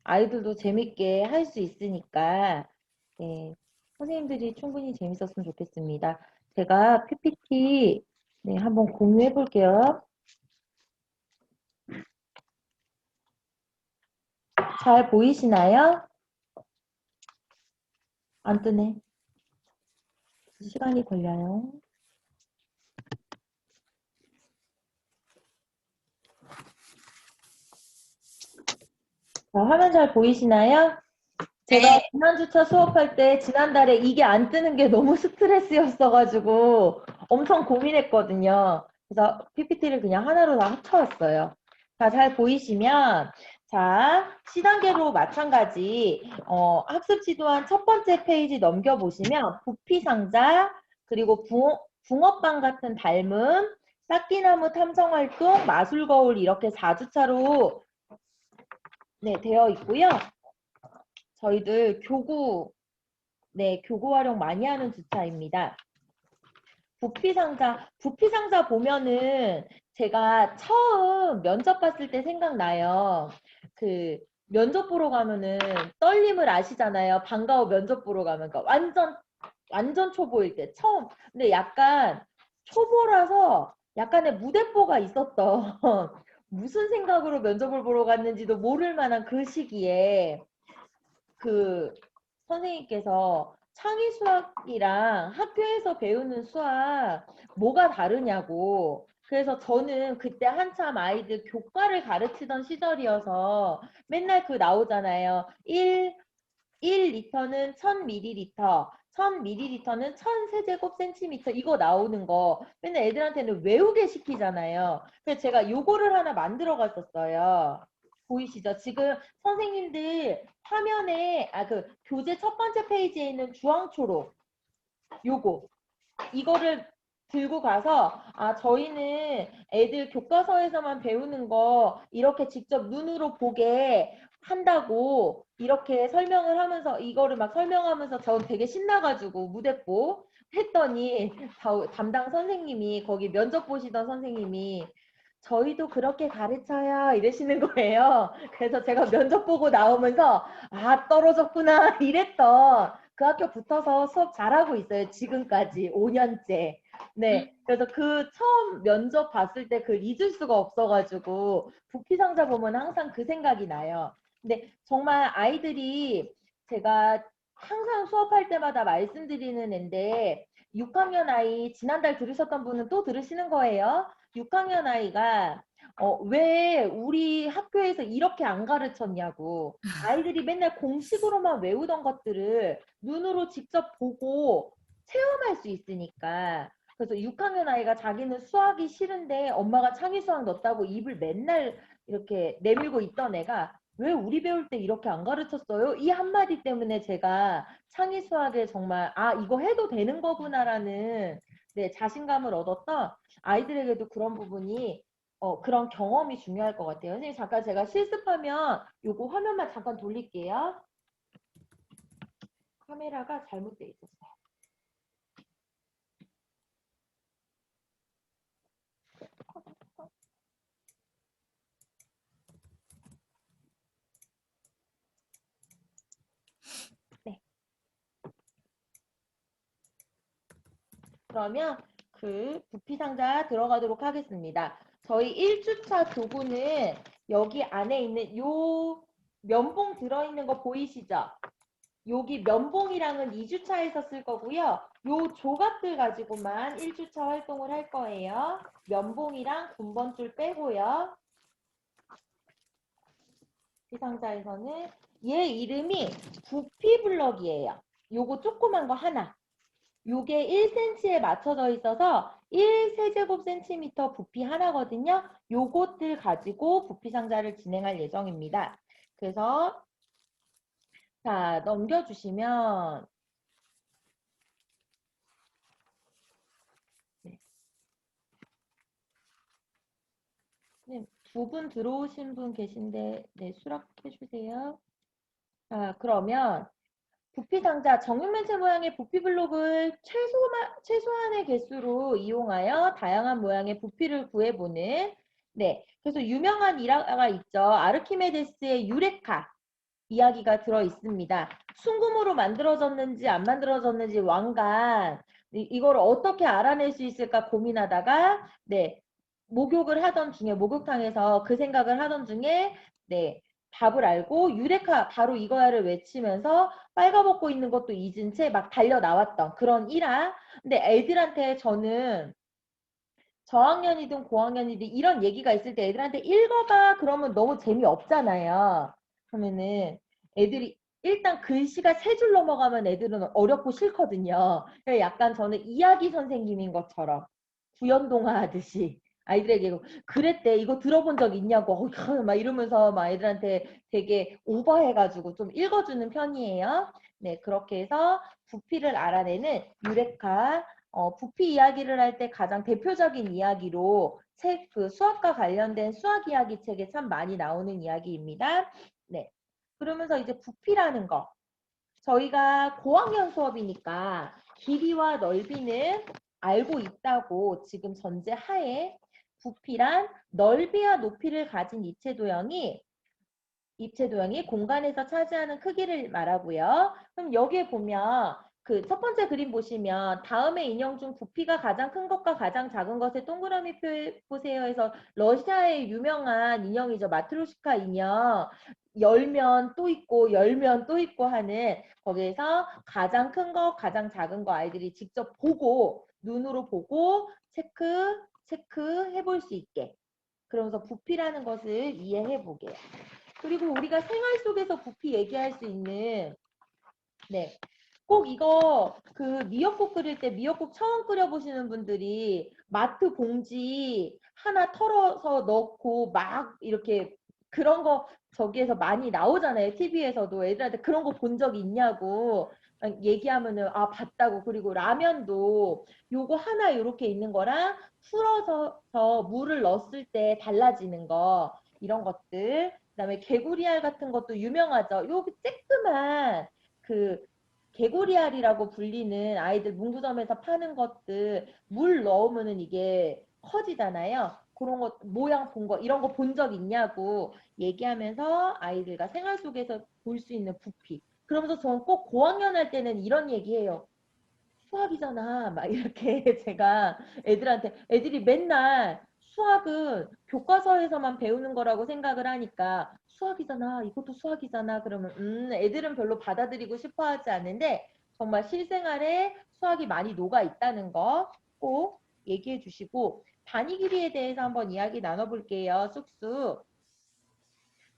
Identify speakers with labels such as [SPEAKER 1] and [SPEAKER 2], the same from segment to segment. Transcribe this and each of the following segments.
[SPEAKER 1] 아이들도 재밌게 할 수 있으니까 네, 선생님들이 충분히 재밌었으면 좋겠습니다. 제가 PPT 네, 한번 공유해 볼게요. 잘 보이시나요? 안 뜨네. 시간이 걸려요. 자, 화면 잘 보이시나요? 제가
[SPEAKER 2] 네.
[SPEAKER 1] 지난주차 수업할 때 지난달에 이게 안 뜨는 게 너무 스트레스였어가지고 엄청 고민했거든요. 그래서 PPT를 그냥 하나로 다 합쳐왔어요. 자, 잘 보이시면 자, C단계로 마찬가지 학습 지도안 첫 번째 페이지 넘겨보시면 부피상자 그리고 붕어빵 같은 닮음 쌓기나무 탐정활동 마술거울 이렇게 4주차로 네, 되어 있고요. 저희들 교구 활용 많이 하는 주차입니다. 부피상자 보면은 제가 처음 면접 봤을 때 생각나요. 그 면접 보러 가면은 떨림을 아시잖아요. 반가워 면접 보러 가면 그러니까 완전 초보일 때 처음. 근데 약간 초보라서 약간의 무대뽀가 있었던 무슨 생각으로 면접을 보러 갔는지도 모를 만한 그 시기에 그 선생님께서 창의 수학이랑 학교에서 배우는 수학 뭐가 다르냐고. 그래서 저는 그때 한참 아이들 교과를 가르치던 시절이어서 맨날 그 나오잖아요. 1리터는 1000ml, 1000ml는 1000세제곱센티미터 이거 나오는 거 맨날 애들한테는 외우게 시키잖아요. 그래서 제가 요거를 하나 만들어 갔었어요. 보이시죠? 지금 선생님들 화면에 그 교재 첫 번째 페이지에 있는 주황초록 요거 이거를 들고 가서 저희는 애들 교과서에서만 배우는 거 이렇게 직접 눈으로 보게 한다고 이렇게 설명을 하면서 이거를 막 설명하면서 저 되게 신나가지고 무대뽀 했더니 담당 선생님이 거기 면접 보시던 선생님이 저희도 그렇게 가르쳐요 이러시는 거예요. 그래서 제가 면접 보고 나오면서 떨어졌구나 이랬던 그 학교 붙어서 수업 잘하고 있어요. 지금까지 5년째. 네. 그래서 그 처음 면접 봤을 때 그 잊을 수가 없어가지고 부피상자 보면 항상 그 생각이 나요. 근데 정말 아이들이 제가 항상 수업할 때마다 말씀드리는 앤데 6학년 아이 지난달 들으셨던 분은 또 들으시는 거예요. 6학년 아이가 왜 우리 학교에서 이렇게 안 가르쳤냐고. 아이들이 맨날 공식으로만 외우던 것들을 눈으로 직접 보고 체험할 수 있으니까. 그래서 6학년 아이가 자기는 수학이 싫은데 엄마가 창의 수학 넣었다고 입을 맨날 이렇게 내밀고 있던 애가 왜 우리 배울 때 이렇게 안 가르쳤어요? 이 한마디 때문에 제가 창의 수학에 정말 이거 해도 되는 거구나라는 네, 자신감을 얻었던 아이들에게도 그런 부분이 그런 경험이 중요할 것 같아요. 선생님 잠깐 제가 실습하면 요거 화면만 잠깐 돌릴게요. 카메라가 잘못돼 있었어요. 네. 그러면 그 부피 상자 들어가도록 하겠습니다. 저희 1주차 교구는 여기 안에 있는 요 면봉 들어있는 거 보이시죠? 여기 면봉이랑은 2주차에서 쓸 거고요. 요 조각들 가지고만 1주차 활동을 할 거예요. 면봉이랑 군번줄 빼고요. 이 상자에서는 얘 이름이 부피 블럭이에요. 요거 조그만 거 하나. 요게 1cm에 맞춰져 있어서 1세제곱센티미터 부피 하나거든요. 요것들 가지고 부피 상자를 진행할 예정입니다. 그래서 자 넘겨주시면 네, 두 분 들어오신 분 계신데 네, 수락해 주세요. 자 그러면 부피 상자 정육면체 모양의 부피 블록을 최소한의 개수로 이용하여 다양한 모양의 부피를 구해보는 네. 그래서 유명한 일화가 있죠. 아르키메데스의 유레카 이야기가 들어 있습니다. 순금으로 만들어졌는지 안 만들어졌는지 왕관 이걸 어떻게 알아낼 수 있을까 고민하다가 네. 목욕을 하던 중에 목욕탕에서 그 생각을 하던 중에 네. 답을 알고 유레카 바로 이거야를 외치면서 빨가벗고 있는 것도 잊은 채 막 달려 나왔던 그런 일화. 근데 애들한테 저는 저학년이든 고학년이든 이런 얘기가 있을 때 애들한테 읽어봐 그러면 너무 재미없잖아요. 그러면은 애들이 일단 글씨가 세 줄 넘어가면 애들은 어렵고 싫거든요. 그래서 약간 저는 이야기 선생님인 것처럼 구연동화 하듯이 아이들에게 그랬대 이거 들어본 적 있냐고 막 이러면서 막 애들한테 되게 오버해가지고 좀 읽어주는 편이에요. 네 그렇게 해서 부피를 알아내는 유레카 부피 이야기를 할 때 가장 대표적인 이야기로 책, 그 수학과 관련된 수학 이야기 책에 참 많이 나오는 이야기입니다. 네. 그러면서 이제 부피라는 거. 저희가 고학년 수업이니까 길이와 넓이는 알고 있다고 지금 전제 하에 부피란 넓이와 높이를 가진 입체 도형이 공간에서 차지하는 크기를 말하고요. 그럼 여기에 보면 그 첫 번째 그림 보시면 다음의 인형 중 부피가 가장 큰 것과 가장 작은 것의 동그라미 표 보세요 해서 러시아의 유명한 인형이죠. 마트로시카 인형. 열면 또 있고 열면 또 있고 하는 거기에서 가장 큰 거, 가장 작은 거 아이들이 직접 보고 눈으로 보고 체크 해볼 수 있게. 그러면서 부피라는 것을 이해해 보게요. 그리고 우리가 생활 속에서 부피 얘기할 수 있는 네. 꼭 이거 그 미역국 끓일 때 미역국 처음 끓여보시는 분들이 마트 봉지 하나 털어서 넣고 막 이렇게 그런 거 저기에서 많이 나오잖아요. TV에서도 애들한테 그런 거 본 적 있냐고 얘기하면은 아 봤다고. 그리고 라면도 요거 하나 이렇게 있는 거랑 풀어서 물을 넣었을 때 달라지는 거 이런 것들 그다음에 개구리알 같은 것도 유명하죠. 요 쬐끄만 그 개구리알이라고 불리는 아이들 문구점에서 파는 것들 물 넣으면은 이게 커지잖아요. 그런 것 모양 본 거 이런 거 본 적 있냐고 얘기하면서 아이들과 생활 속에서 볼 수 있는 부피. 그러면서 저는 꼭 고학년 할 때는 이런 얘기해요. 수학이잖아. 막 이렇게 제가 애들이 맨날 수학은 교과서에서만 배우는 거라고 생각을 하니까 수학이잖아. 이것도 수학이잖아. 그러면 애들은 별로 받아들이고 싶어 하지 않는데 정말 실생활에 수학이 많이 녹아 있다는 거 꼭 얘기해 주시고 단위 길이에 대해서 한번 이야기 나눠볼게요. 쑥쑥.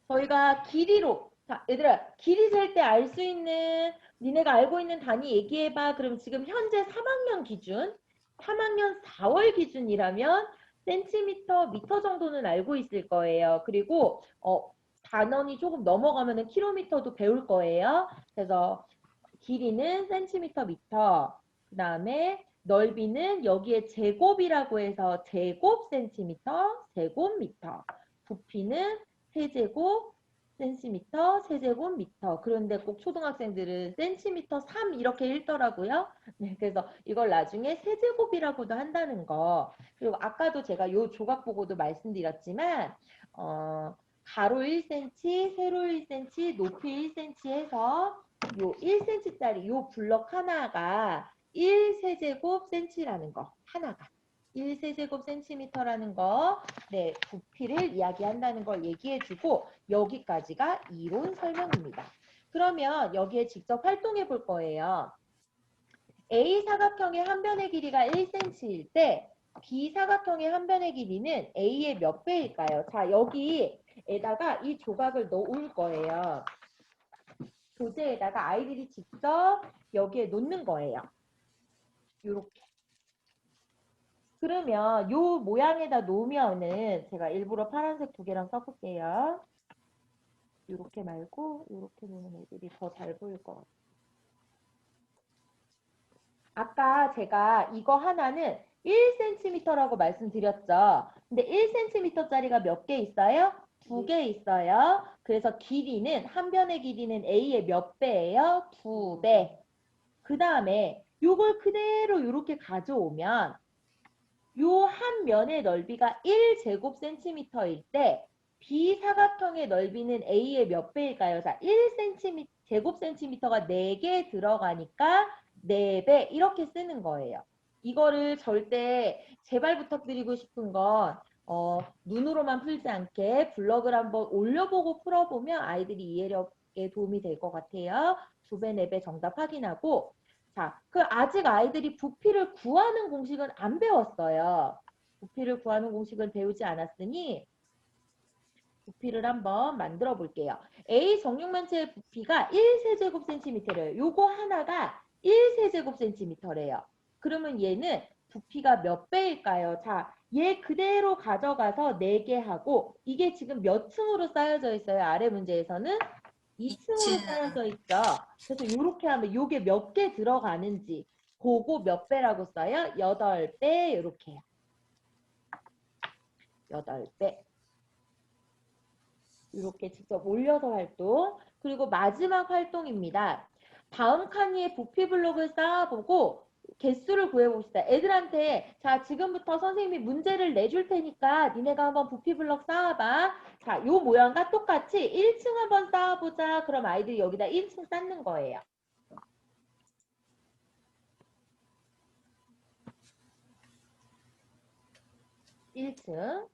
[SPEAKER 1] 저희가 길이로 자, 얘들아 길이 셀 때 알 수 있는 니네가 알고 있는 단위 얘기해봐. 그럼 지금 현재 3학년 기준 3학년 4월 기준이라면 센티미터, 미터 정도는 알고 있을 거예요. 그리고 단원이 조금 넘어가면은 킬로미터도 배울 거예요. 그래서 길이는 센티미터, 미터. 그 다음에 넓이는 여기에 제곱이라고 해서 제곱 센티미터, 제곱 미터. 부피는 세제곱 센티미터, 세제곱 미터. 그런데 꼭 초등학생들은 센티미터 3 이렇게 읽더라고요. 네, 그래서 이걸 나중에 세제곱이라고도 한다는 거. 그리고 아까도 제가 요 조각 보고도 말씀드렸지만 가로 1cm, 세로 1cm, 높이 1cm 해서 요 1cm짜리 요 블럭 하나가 1세제곱 센치라는 거 하나가 1세제곱 센티미터라는 거 네, 부피를 이야기한다는 걸 얘기해주고 여기까지가 이론 설명입니다. 그러면 여기에 직접 활동해 볼 거예요. A 사각형의 한 변의 길이가 1cm일 때 B 사각형의 한 변의 길이는 A의 몇 배일까요? 자, 여기에다가 이 조각을 넣을 거예요. 교재에다가 아이들이 직접 여기에 놓는 거예요. 요렇게. 그러면 요 모양에다 놓으면은 제가 일부러 파란색 두 개랑 써볼게요. 요렇게 말고 요렇게 놓는 애들이 더 잘 보일 것 같아요. 아까 제가 이거 하나는 1cm라고 말씀드렸죠. 근데 1cm짜리가 몇 개 있어요? 두 개 있어요. 그래서 길이는 한 변의 길이는 A의 몇 배예요? 두 배. 그 다음에 요걸 그대로 이렇게 가져오면 요 한 면의 넓이가 1제곱센티미터일 때 비사각형의 넓이는 A의 몇 배일까요? 자, 1cm, 제곱센티미터가 4개 들어가니까 4배 이렇게 쓰는 거예요. 이거를 절대 제발 부탁드리고 싶은 건 눈으로만 풀지 않게 블럭을 한번 올려보고 풀어보면 아이들이 이해력에 도움이 될 것 같아요. 2배, 4배 정답 확인하고 자, 아직 아이들이 부피를 구하는 공식은 안 배웠어요. 부피를 구하는 공식은 배우지 않았으니 부피를 한번 만들어 볼게요. A 정육면체의 부피가 1세제곱센티미터래요. 요거 하나가 1세제곱센티미터래요. 그러면 얘는 부피가 몇 배일까요? 자, 얘 그대로 가져가서 4개 하고 이게 지금 몇 층으로 쌓여져 있어요? 아래 문제에서는 2층으로
[SPEAKER 2] 2층.
[SPEAKER 1] 쌓여져 있죠. 그래서 이렇게 하면 요게 몇 개 들어가는지 그거 몇 배라고 써요? 8배 이렇게요. 8배. 이렇게 직접 올려서 활동. 그리고 마지막 활동입니다. 다음 칸 위에 부피 블록을 쌓아보고 개수를 구해봅시다. 애들한테 자 지금부터 선생님이 문제를 내줄 테니까 니네가 한번 부피 블록 쌓아봐. 자, 요 모양과 똑같이 1층 한번 쌓아보자. 그럼 아이들이 여기다 1층 쌓는 거예요. 1층.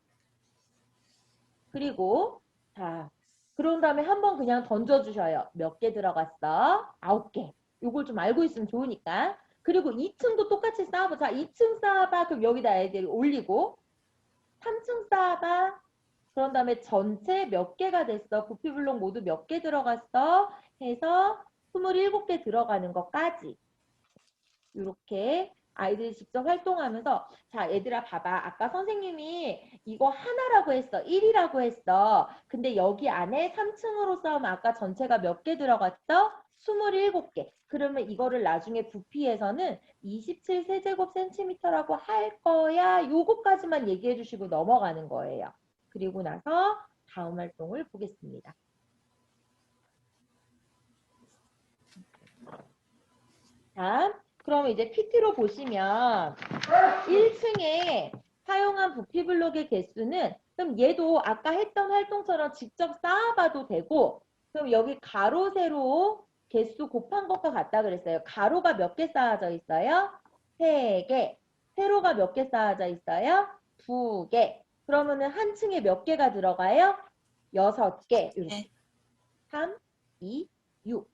[SPEAKER 1] 그리고 자, 그런 다음에 한번 그냥 던져주셔요. 몇 개 들어갔어? 9개. 요걸 좀 알고 있으면 좋으니까. 그리고 2층도 똑같이 쌓아보자. 2층 쌓아봐. 그럼 여기다 애들이 올리고 3층 쌓아봐. 그런 다음에 전체 몇 개가 됐어? 부피 블록 모두 몇 개 들어갔어? 해서 27개 들어가는 것까지. 이렇게 아이들이 직접 활동하면서 자 얘들아 봐봐 아까 선생님이 이거 하나라고 했어 1이라고 했어 근데 여기 안에 3층으로 쌓으면 아까 전체가 몇 개 들어갔어? 27개 그러면 이거를 나중에 부피에서는 27세제곱센티미터라고 할 거야 요거까지만 얘기해 주시고 넘어가는 거예요 그리고 나서 다음 활동을 보겠습니다 자 그럼 이제 PT로 보시면 1층에 사용한 부피 블록의 개수는 그럼 얘도 아까 했던 활동처럼 직접 쌓아봐도 되고 그럼 여기 가로 세로 개수 곱한 것과 같다 그랬어요. 가로가 몇 개 쌓아져 있어요? 3개. 세로가 몇 개 쌓아져 있어요? 2개. 그러면은 한 층에 몇 개가 들어가요? 6개. 이렇게. 3, 2, 6.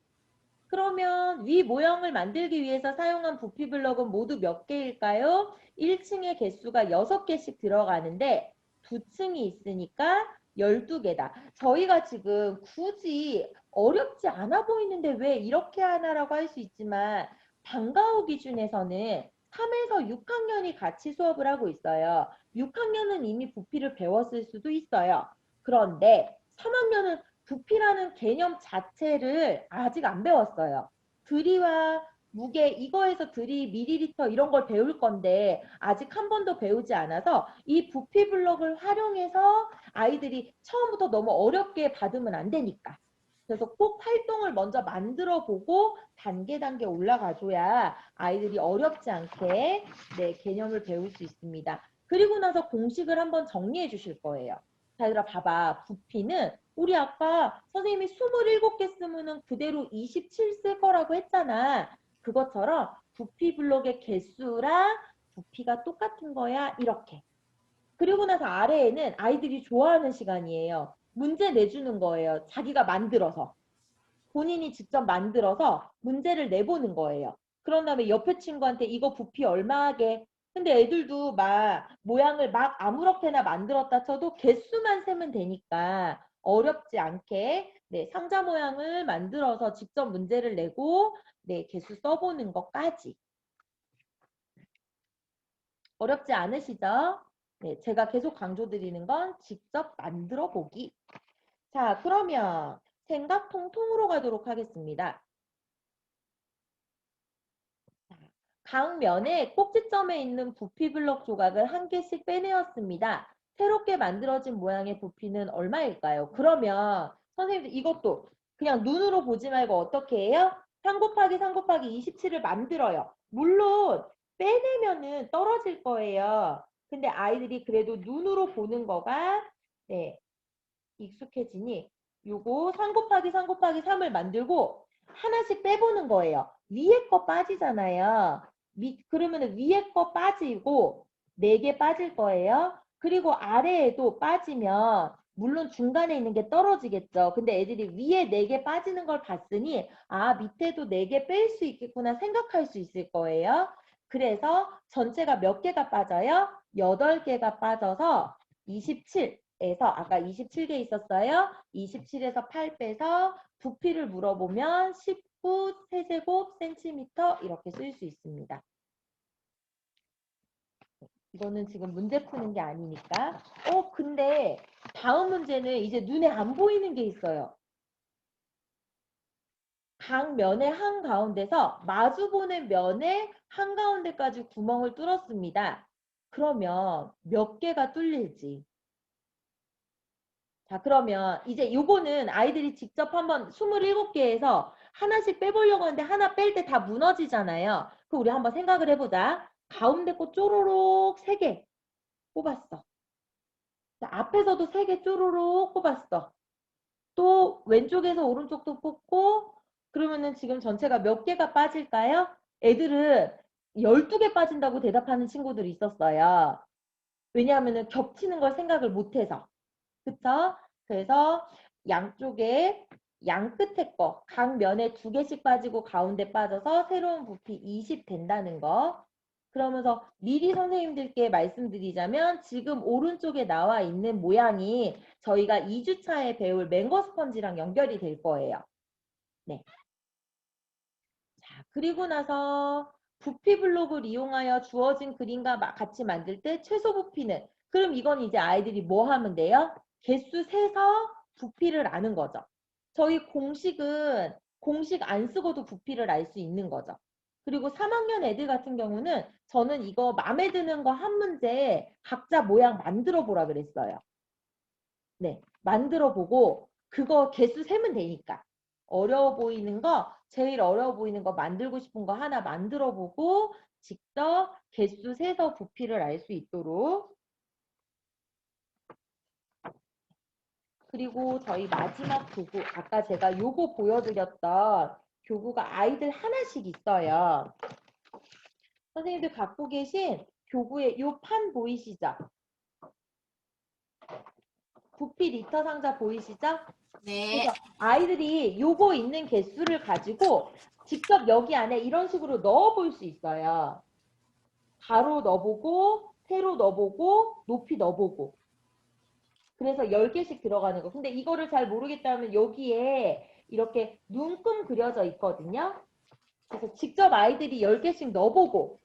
[SPEAKER 1] 그러면 위 모형을 만들기 위해서 사용한 부피 블럭은 모두 몇 개일까요? 1층의 개수가 6개씩 들어가는데 2층이 있으니까 12개다. 저희가 지금 굳이 어렵지 않아 보이는데 왜 이렇게 하나라고 할 수 있지만 방과후 기준에서는 3에서 6학년이 같이 수업을 하고 있어요. 6학년은 이미 부피를 배웠을 수도 있어요. 그런데 3학년은 부피라는 개념 자체를 아직 안 배웠어요. 들이와 무게 이거에서 들이 밀리리터 이런 걸 배울 건데 아직 한 번도 배우지 않아서 이 부피 블럭을 활용해서 아이들이 처음부터 너무 어렵게 받으면 안 되니까. 그래서 꼭 활동을 먼저 만들어 보고 단계 올라가줘야 아이들이 어렵지 않게 네, 개념을 배울 수 있습니다. 그리고 나서 공식을 한번 정리해 주실 거예요. 자, 얘들아 봐봐. 부피는 우리 아까 선생님이 27개 쓰면은 그대로 27 쓸 거라고 했잖아. 그것처럼 부피 블록의 개수랑 부피가 똑같은 거야. 이렇게. 그리고 나서 아래에는 아이들이 좋아하는 시간이에요. 문제 내주는 거예요. 자기가 만들어서. 본인이 직접 만들어서 문제를 내보는 거예요. 그런 다음에 옆에 친구한테 이거 부피 얼마게? 근데 애들도 막 모양을 막 아무렇게나 만들었다 쳐도 개수만 세면 되니까 어렵지 않게 네, 상자 모양을 만들어서 직접 문제를 내고 네, 개수 써보는 것까지. 어렵지 않으시죠? 네, 제가 계속 강조드리는 건 직접 만들어 보기. 자, 그러면 생각 통으로 가도록 하겠습니다. 각 면에 꼭지점에 있는 부피 블록 조각을 한 개씩 빼내었습니다. 새롭게 만들어진 모양의 부피는 얼마일까요? 그러면 선생님들 이것도 그냥 눈으로 보지 말고 어떻게 해요? 3 곱하기 3 곱하기 27을 만들어요. 물론 빼내면은 떨어질 거예요. 근데 아이들이 그래도 눈으로 보는 거가 네, 익숙해지니 요거 3 곱하기 3 곱하기 3을 만들고 하나씩 빼보는 거예요. 위에 거 빠지잖아요. 그러면은 위에 거 빠지고 4개 빠질 거예요. 그리고 아래에도 빠지면 물론 중간에 있는 게 떨어지겠죠. 근데 애들이 위에 4개 빠지는 걸 봤으니 아 밑에도 4개 뺄 수 있겠구나 생각할 수 있을 거예요. 그래서 전체가 몇 개가 빠져요? 8개가 빠져서 27에서 아까 27개 있었어요. 27에서 8 빼서 부피를 물어보면 19 세제곱 센티미터 이렇게 쓸 수 있습니다. 이거는 지금 문제 푸는 게 아니니까. 근데 다음 문제는 이제 눈에 안 보이는 게 있어요. 각 면의 한가운데서 마주보는 면의 한가운데까지 구멍을 뚫었습니다. 그러면 몇 개가 뚫릴지. 자, 그러면 이제 요거는 아이들이 직접 한번 27개에서 하나씩 빼보려고 하는데 하나 뺄 때 다 무너지잖아요. 그럼 우리 한번 생각을 해보자. 가운데 거 쪼로록 3개 뽑았어. 자, 앞에서도 3개 쪼로록 뽑았어. 또 왼쪽에서 오른쪽도 뽑고 그러면은 지금 전체가 몇 개가 빠질까요? 애들은 12개 빠진다고 대답하는 친구들이 있었어요. 왜냐하면은 겹치는 걸 생각을 못해서. 그쵸? 그래서 양쪽에 양 끝에 거, 각 면에 2개씩 빠지고 가운데 빠져서 새로운 부피 20 된다는 거. 그러면서 미리 선생님들께 말씀드리자면 지금 오른쪽에 나와 있는 모양이 저희가 2주차에 배울 맹거 스펀지랑 연결이 될 거예요. 네. 자, 그리고 나서 부피 블록을 이용하여 주어진 그림과 같이 만들 때 최소 부피는 그럼 이건 이제 아이들이 뭐 하면 돼요? 개수 세서 부피를 아는 거죠. 저희 공식은 공식 안 쓰고도 부피를 알 수 있는 거죠. 그리고 3학년 애들 같은 경우는 저는 이거 마음에 드는 거 한 문제 각자 모양 만들어 보라 그랬어요. 네, 만들어 보고 그거 개수 세면 되니까. 어려워 보이는 거, 제일 어려워 보이는 거 만들고 싶은 거 하나 만들어 보고 직접 개수 세서 부피를 알 수 있도록. 그리고 저희 마지막 교구, 아까 제가 요거 보여드렸던 교구가 아이들 하나씩 있어요. 선생님들 갖고 계신 교구에 요 판 보이시죠? 부피 리터 상자 보이시죠?
[SPEAKER 2] 네.
[SPEAKER 1] 그래서 아이들이 요거 있는 개수를 가지고 직접 여기 안에 이런 식으로 넣어볼 수 있어요. 가로 넣어보고, 세로 넣어보고, 높이 넣어보고. 그래서 10개씩 들어가는 거. 근데 이거를 잘 모르겠다면 여기에 이렇게 눈금 그려져 있거든요. 그래서 직접 아이들이 10개씩 넣어보고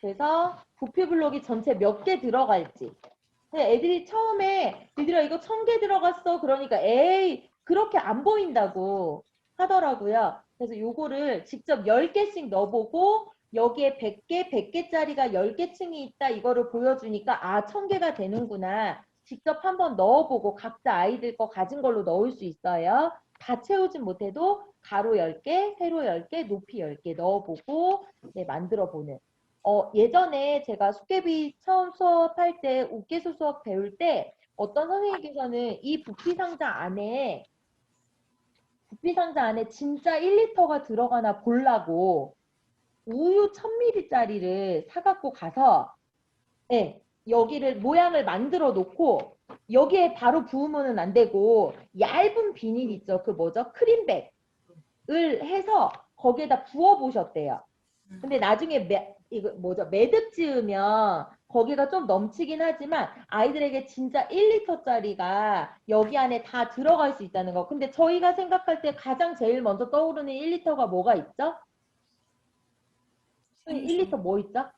[SPEAKER 1] 그래서 부피 블록이 전체 몇 개 들어갈지. 근데 애들이 처음에 얘들아 이거 1000개 들어갔어. 그러니까 에이 그렇게 안 보인다고 하더라고요. 그래서 요거를 직접 10개씩 넣어보고 여기에 100개, 100개짜리가 10개 층이 있다. 이거를 보여주니까 아 1000개가 되는구나. 직접 한번 넣어보고 각자 아이들 거 가진 걸로 넣을 수 있어요. 다 채우진 못해도 가로 10개, 세로 10개, 높이 10개 넣어보고 네, 만들어보는. 예전에 제가 숙제비 처음 수업할 때 웃개수 수업 배울 때 어떤 선생님께서는 이 부피 상자 안에 진짜 1리터가 들어가나 보려고 우유 1000ml짜리를 사갖고 가서 예, 여기를 모양을 만들어 놓고 여기에 바로 부으면 안 되고 얇은 비닐 있죠. 그 뭐죠? 크림백을 해서 거기에다 부어 보셨대요. 근데 나중에 이거 뭐죠? 매듭 지으면 거기가 좀 넘치긴 하지만 아이들에게 진짜 1리터짜리가 여기 안에 다 들어갈 수 있다는 거. 근데 저희가 생각할 때 가장 제일 먼저 떠오르는 1리터가 뭐가 있죠? 1리터 뭐 있죠?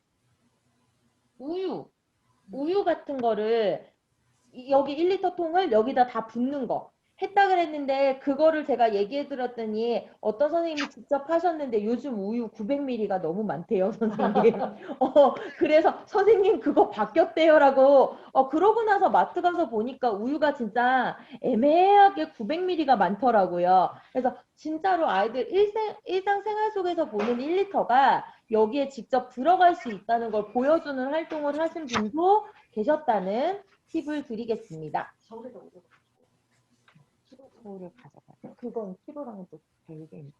[SPEAKER 1] 우유. 우유 같은 거를 여기 1리터 통을 여기다 다 붓는 거. 했다 그랬는데 그거를 제가 얘기해 드렸더니 어떤 선생님이 직접 하셨는데 요즘 우유 900ml가 너무 많대요, 선생님. 그래서 선생님 그거 바뀌었대요라고. 그러고 나서 마트 가서 보니까 우유가 진짜 애매하게 900ml가 많더라고요. 그래서 진짜로 아이들 일상생활 속에서 보는 1리터가 여기에 직접 들어갈 수 있다는 걸 보여주는 활동을 하신 분도 계셨다는 팁을 드리겠습니다. 서울을 가져가요. 그건 키로랑은 또 다르게. 네.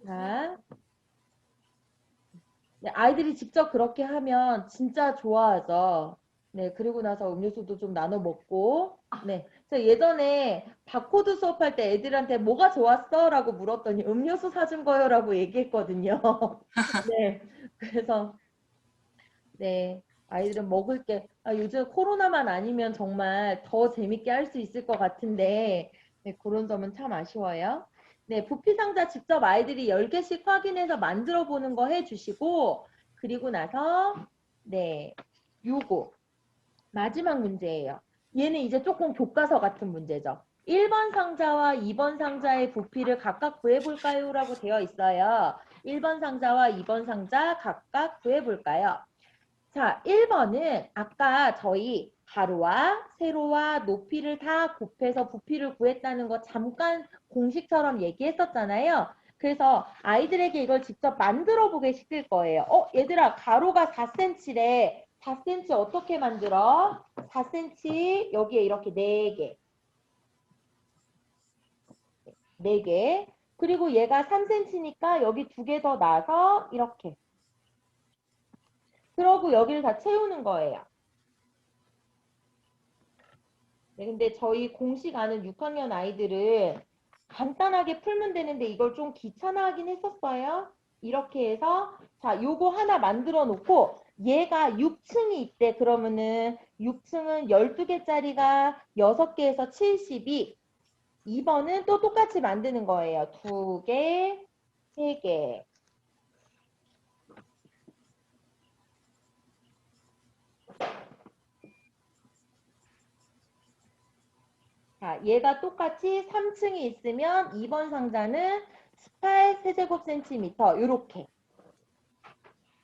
[SPEAKER 1] 자, 네, 아이들이 직접 그렇게 하면 진짜 좋아하죠. 네, 그리고 나서 음료수도 좀 나눠 먹고. 네, 저 예전에 바코드 수업할 때 애들한테 뭐가 좋았어? 라고 물었더니 음료수 사준 거요 라고 얘기했거든요. 네, 그래서 네, 아이들은 먹을 게, 요즘 코로나만 아니면 정말 더 재밌게 할 수 있을 것 같은데, 네, 그런 점은 참 아쉬워요. 네, 부피상자 직접 아이들이 10개씩 확인해서 만들어 보는 거 해주시고, 그리고 나서, 네, 요거. 마지막 문제예요. 얘는 이제 조금 교과서 같은 문제죠. 1번 상자와 2번 상자의 부피를 각각 구해볼까요? 라고 되어 있어요. 1번 상자와 2번 상자 각각 구해볼까요? 자, 1번은 아까 저희 가로와 세로와 높이를 다 곱해서 부피를 구했다는 거 잠깐 공식처럼 얘기했었잖아요. 그래서 아이들에게 이걸 직접 만들어 보게 시킬 거예요. 얘들아, 가로가 4cm래. 4cm 어떻게 만들어? 4cm 여기에 이렇게 4개. 4개. 그리고 얘가 3cm니까 여기 2개 더 놔서 이렇게. 그러고 여기를 다 채우는 거예요. 네, 근데 저희 공식 아는 6학년 아이들은 간단하게 풀면 되는데 이걸 좀 귀찮아하긴 했었어요. 이렇게 해서 자, 요거 하나 만들어 놓고 얘가 6층이 있대. 그러면은 6층은 12개짜리가 6개에서 72. 2번은 또 똑같이 만드는 거예요. 2개, 3개. 자, 얘가 똑같이 3층이 있으면 2번 상자는 18 세제곱센티미터 요렇게.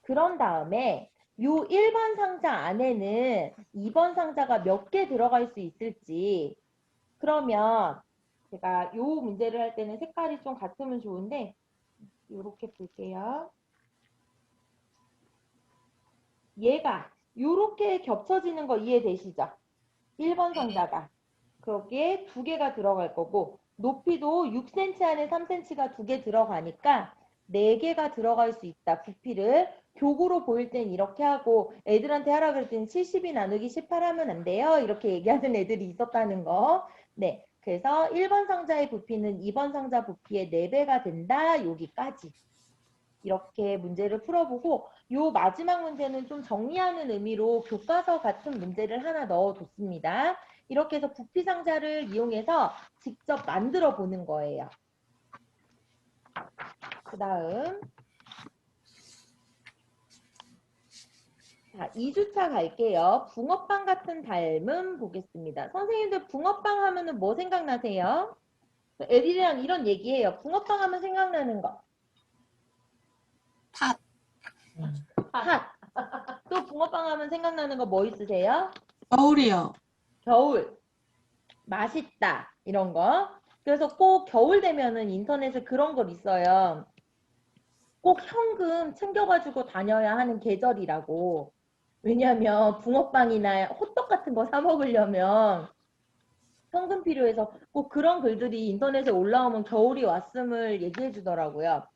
[SPEAKER 1] 그런 다음에 요 1번 상자 안에는 2번 상자가 몇 개 들어갈 수 있을지 그러면 제가 요 문제를 할 때는 색깔이 좀 같으면 좋은데 요렇게 볼게요. 얘가 요렇게 겹쳐지는 거 이해되시죠? 1번 상자가 거기에 2개가 들어갈 거고 높이도 6cm 안에 3cm가 2개 들어가니까 4개가 들어갈 수 있다. 부피를 교구로 보일 땐 이렇게 하고 애들한테 하라 그랬더니 72 나누기 18 하면 안 돼요. 이렇게 얘기하는 애들이 있었다는 거. 네. 그래서 1번 상자의 부피는 2번 상자 부피의 4배가 된다. 여기까지. 이렇게 문제를 풀어보고 요 마지막 문제는 좀 정리하는 의미로 교과서 같은 문제를 하나 넣어뒀습니다. 이렇게 해서 부피 상자를 이용해서 직접 만들어 보는 거예요. 그 다음 자, 2주차 갈게요. 붕어빵 같은 닮음 보겠습니다. 선생님들 붕어빵 하면은 뭐 생각나세요? 애들이랑 이런 얘기해요. 붕어빵 하면 생각나는 거.
[SPEAKER 2] 팥.
[SPEAKER 1] 팥. 또 붕어빵 하면 생각나는 거 뭐 있으세요?
[SPEAKER 2] 겨울이요.
[SPEAKER 1] 겨울. 맛있다. 이런 거. 그래서 꼭 겨울 되면은 인터넷에 그런 걸 있어요. 꼭 현금 챙겨가지고 다녀야 하는 계절이라고. 왜냐면 붕어빵이나 호떡 같은 거 사 먹으려면 현금 필요해서 꼭 그런 글들이 인터넷에 올라오면 겨울이 왔음을 얘기해 주더라고요.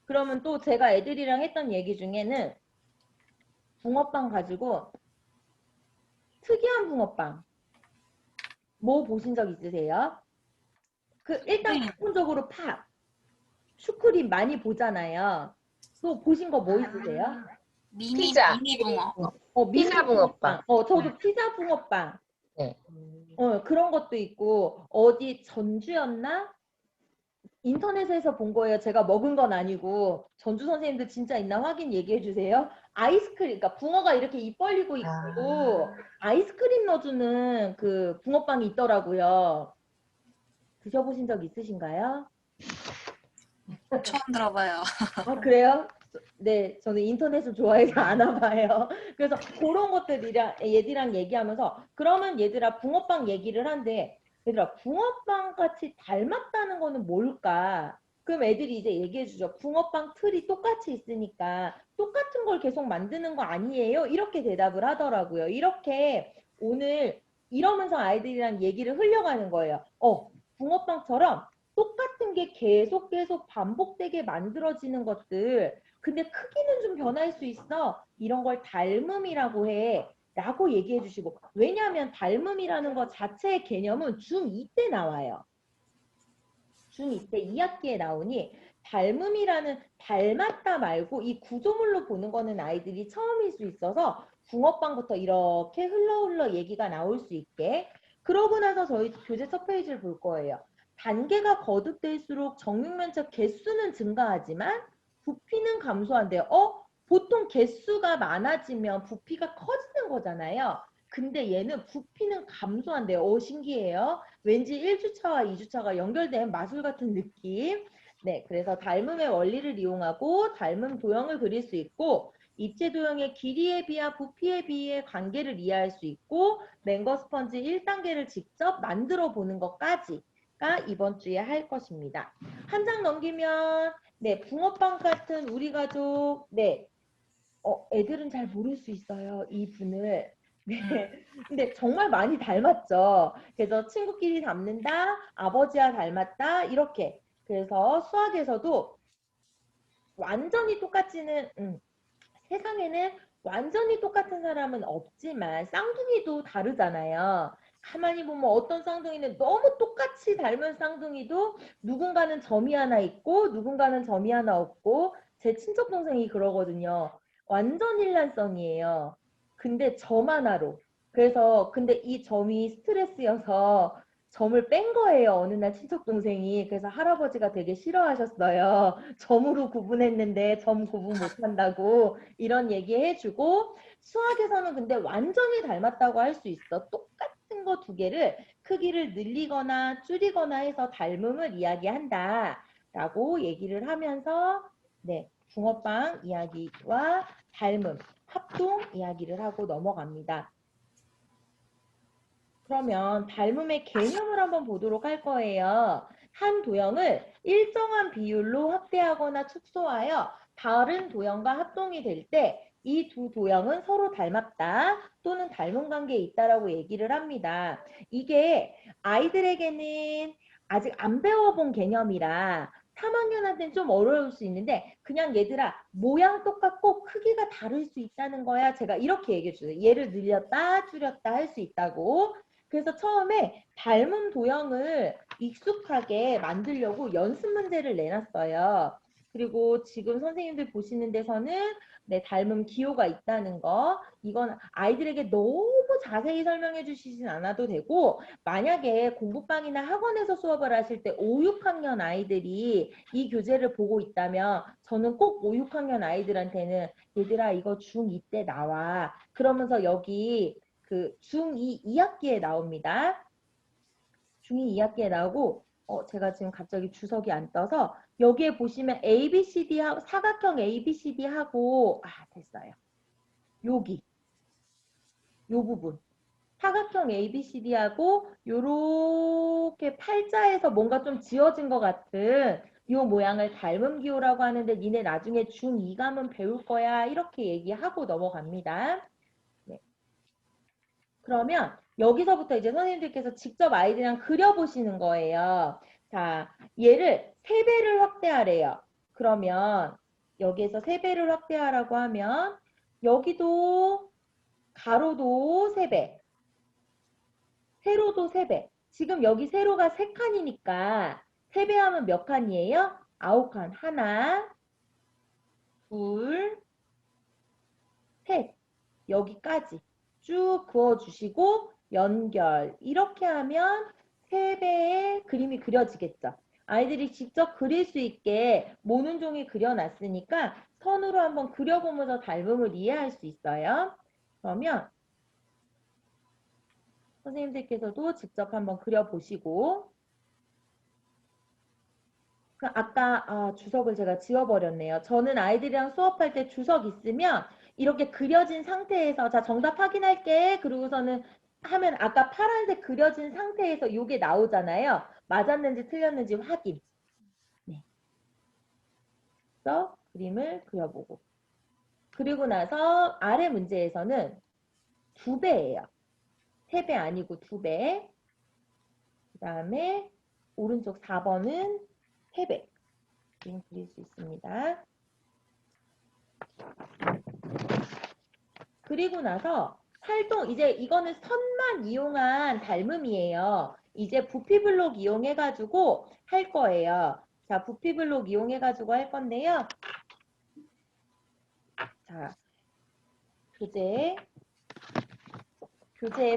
[SPEAKER 1] 그러면 또 제가 애들이랑 했던 얘기 중에는 붕어빵 가지고 특이한 붕어빵 뭐 보신 적 있으세요? 일단
[SPEAKER 2] 네.
[SPEAKER 1] 기본적으로 팥, 슈크림 많이 보잖아요. 또 보신 거 뭐 있으세요?
[SPEAKER 3] 피자.
[SPEAKER 2] 미니 붕어.
[SPEAKER 1] 미니
[SPEAKER 3] 피자 붕어빵.
[SPEAKER 1] 저도 피자 붕어빵.
[SPEAKER 3] 네.
[SPEAKER 1] 그런 것도 있고 어디 전주였나? 인터넷에서 본 거예요. 제가 먹은 건 아니고. 전주 선생님들 진짜 있나 확인 얘기해 주세요. 아이스크림, 그러니까 붕어가 이렇게 입 벌리고 있고
[SPEAKER 2] 아,
[SPEAKER 1] 아이스크림 넣어주는 그 붕어빵이 있더라고요. 드셔보신 적 있으신가요?
[SPEAKER 2] 처음 들어봐요.
[SPEAKER 1] 아, 그래요? 네, 저는 인터넷을 좋아해서 아나 봐요. 그래서 그런 것들이랑 얘들이랑 얘기하면서 그러면 얘들아 붕어빵 얘기를 한대. 얘들아 붕어빵 같이 닮았다는 거는 뭘까? 그럼 애들이 이제 얘기해 주죠. 붕어빵 틀이 똑같이 있으니까 똑같은 걸 계속 만드는 거 아니에요? 이렇게 대답을 하더라고요. 이렇게 오늘 이러면서 아이들이랑 얘기를 흘려가는 거예요. 붕어빵처럼 똑같은 게 계속 반복되게 만들어지는 것들. 근데 크기는 좀 변할 수 있어. 이런 걸 닮음이라고 해. 라고 얘기해 주시고. 왜냐하면 닮음이라는 것 자체의 개념은 중2 때 나와요. 중2 때 2학기에 나오니 닮음이라는 닮았다 말고 이 구조물로 보는 거는 아이들이 처음일 수 있어서 붕어빵부터 이렇게 흘러 얘기가 나올 수 있게. 그러고 나서 저희 교재 첫 페이지를 볼 거예요. 단계가 거듭될수록 정육면적 개수는 증가하지만 부피는 감소한대요. 보통 개수가 많아지면 부피가 커지는 거잖아요. 근데 얘는 부피는 감소한대요. 신기해요. 왠지 1주차와 2주차가 연결된 마술 같은 느낌. 네, 그래서 닮음의 원리를 이용하고 닮음 도형을 그릴 수 있고 입체 도형의 길이에 비하 부피에 비해 관계를 이해할 수 있고 맹거 스펀지 1단계를 직접 만들어 보는 것까지가 이번 주에 할 것입니다. 한 장 넘기면 네, 붕어빵 같은 우리 가족 네, 애들은 잘 모를 수 있어요. 이 분을. 네. 근데 정말 많이 닮았죠. 그래서 친구끼리 닮는다, 아버지와 닮았다, 이렇게. 그래서 수학에서도 완전히 똑같지는, 세상에는 완전히 똑같은 사람은 없지만 쌍둥이도 다르잖아요. 가만히 보면 어떤 쌍둥이는 너무 똑같이 닮은 쌍둥이도 누군가는 점이 하나 있고 누군가는 점이 하나 없고 제 친척 동생이 그러거든요. 완전 일란성이에요. 근데 점 하나로. 그래서 근데 이 점이 스트레스여서 점을 뺀 거예요. 어느 날 친척 동생이. 그래서 할아버지가 되게 싫어하셨어요. 점으로 구분했는데 점 구분 못한다고 이런 얘기 해주고 수학에서는 근데 완전히 닮았다고 할 수 있어. 똑같은 거 두 개를 크기를 늘리거나 줄이거나 해서 닮음을 이야기한다. 라고 얘기를 하면서 네, 붕어빵 이야기와 닮음, 합동 이야기를 하고 넘어갑니다. 그러면 닮음의 개념을 한번 보도록 할 거예요. 한 도형을 일정한 비율로 확대하거나 축소하여 다른 도형과 합동이 될 때 이 두 도형은 서로 닮았다 또는 닮은 관계에 있다라고 얘기를 합니다. 이게 아이들에게는 아직 안 배워본 개념이라 3학년한테는 좀 어려울 수 있는데 그냥 얘들아 모양 똑같고 크기가 다를 수 있다는 거야. 제가 이렇게 얘기해 주세요. 얘를 늘렸다 줄였다 할 수 있다고. 그래서 처음에 닮은 도형을 익숙하게 만들려고 연습 문제를 내놨어요. 그리고 지금 선생님들 보시는 데서는 네, 닮은 기호가 있다는 거. 이건 아이들에게 너무 자세히 설명해 주시진 않아도 되고 만약에 공부방이나 학원에서 수업을 하실 때 5, 6학년 아이들이 이 교재를 보고 있다면 저는 꼭 5, 6학년 아이들한테는 얘들아 이거 중2 때 나와. 그러면서 여기 그 중2 2학기에 나옵니다. 중2 2학기에 나오고 제가 지금 갑자기 주석이 안 떠서 여기에 보시면 ABCD 하고 사각형 ABCD 하고 됐어요. 여기 요 부분 사각형 ABCD 하고 요렇게 팔자에서 뭔가 좀 지어진 것 같은 요 모양을 닮음 기호라고 하는데 니네 나중에 중2 가면 배울 거야 이렇게 얘기하고 넘어갑니다. 네. 그러면 여기서부터 이제 선생님들께서 직접 아이들이랑 그려보시는 거예요. 자, 얘를 3배를 확대하래요. 그러면 여기에서 3배를 확대하라고 하면 여기도 가로도 3배, 세로도 3배. 지금 여기 세로가 3칸이니까 3배 하면 몇 칸이에요? 9칸. 하나, 둘, 셋. 여기까지 쭉 그어주시고 연결 이렇게 하면 3배의 그림이 그려지겠죠. 아이들이 직접 그릴 수 있게 모는 종이 그려놨으니까 선으로 한번 그려보면서 닮음을 이해할 수 있어요. 그러면 선생님들께서도 직접 한번 그려보시고 아까 주석을 제가 지워버렸네요. 저는 아이들이랑 수업할 때 주석 있으면 이렇게 그려진 상태에서 자 정답 확인할게. 그러고서는 하면 아까 파란색 그려진 상태에서 이게 나오잖아요. 맞았는지 틀렸는지 확인. 네. 그래서 그림을 그려보고. 그리고 나서 아래 문제에서는 2배예요. 3배 아니고 2배. 그 다음에 오른쪽 4번은 3배. 그림 그릴 수 있습니다. 그리고 나서 활동, 이제 이거는 선만 이용한 닮음이에요. 이제 부피블록 이용해가지고 할 거예요. 자, 부피블록 이용해가지고 할 건데요. 자, 교재에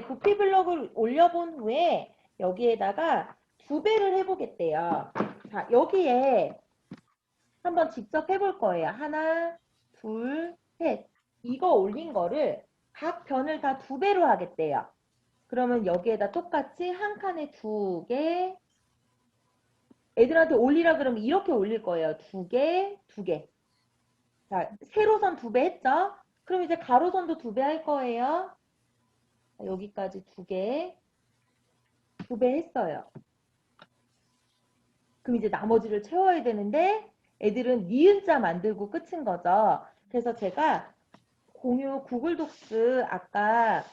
[SPEAKER 1] 부피블록을 올려본 후에 여기에다가 2배를 해보겠대요. 자, 여기에 한번 직접 해볼 거예요. 하나, 둘, 셋. 이거 올린 거를 각 변을 다 2배로 하겠대요. 그러면 여기에다 똑같이 한 칸에 2개. 애들한테 올리라 그러면 이렇게 올릴 거예요. 2개, 2개. 자, 세로선 2배 했죠? 그럼 이제 가로선도 2배 할 거예요. 자, 여기까지 2개. 2배 했어요. 그럼 이제 나머지를 채워야 되는데 애들은 니은자 만들고 끝인 거죠. 그래서 제가 공유 구글 독스 아까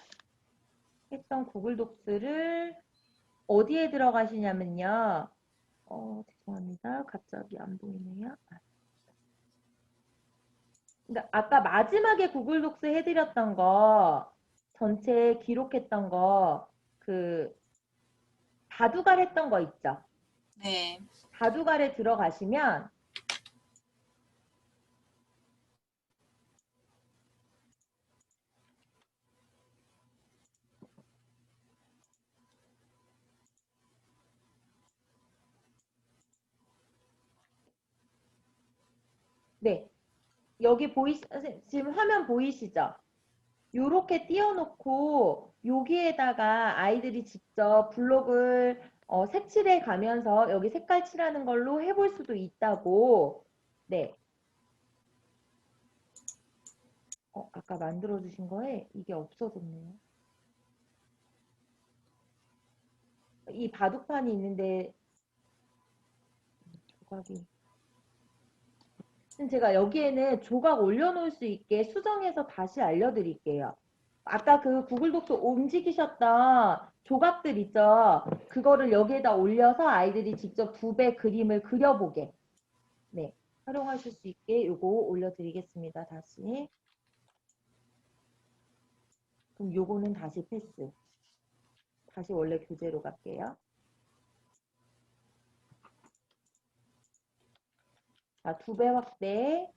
[SPEAKER 1] 했던 구글 독스를 어디에 들어가시냐면요. 죄송합니다. 갑자기 안 보이네요. 그러니까 아까 마지막에 구글 독스 해드렸던 거 전체 기록했던 거 그 바둑알 했던 거 있죠.
[SPEAKER 2] 네.
[SPEAKER 1] 바둑알에 들어가시면 네. 여기 지금 화면 보이시죠? 요렇게 띄워놓고 여기에다가 아이들이 직접 블록을 색칠해 가면서 여기 색깔 칠하는 걸로 해볼 수도 있다고. 네. 아까 만들어주신 거에 이게 없어졌네요. 이 바둑판이 있는데 조각이. 제가 여기에는 조각 올려놓을 수 있게 수정해서 다시 알려드릴게요. 아까 그 구글 독스 움직이셨던 조각들 있죠? 그거를 여기에다 올려서 아이들이 직접 2배 그림을 그려보게. 네, 활용하실 수 있게 요거 올려드리겠습니다. 다시. 그럼 요거는 다시 패스. 다시 원래 교재로 갈게요. 자, 2배 확대.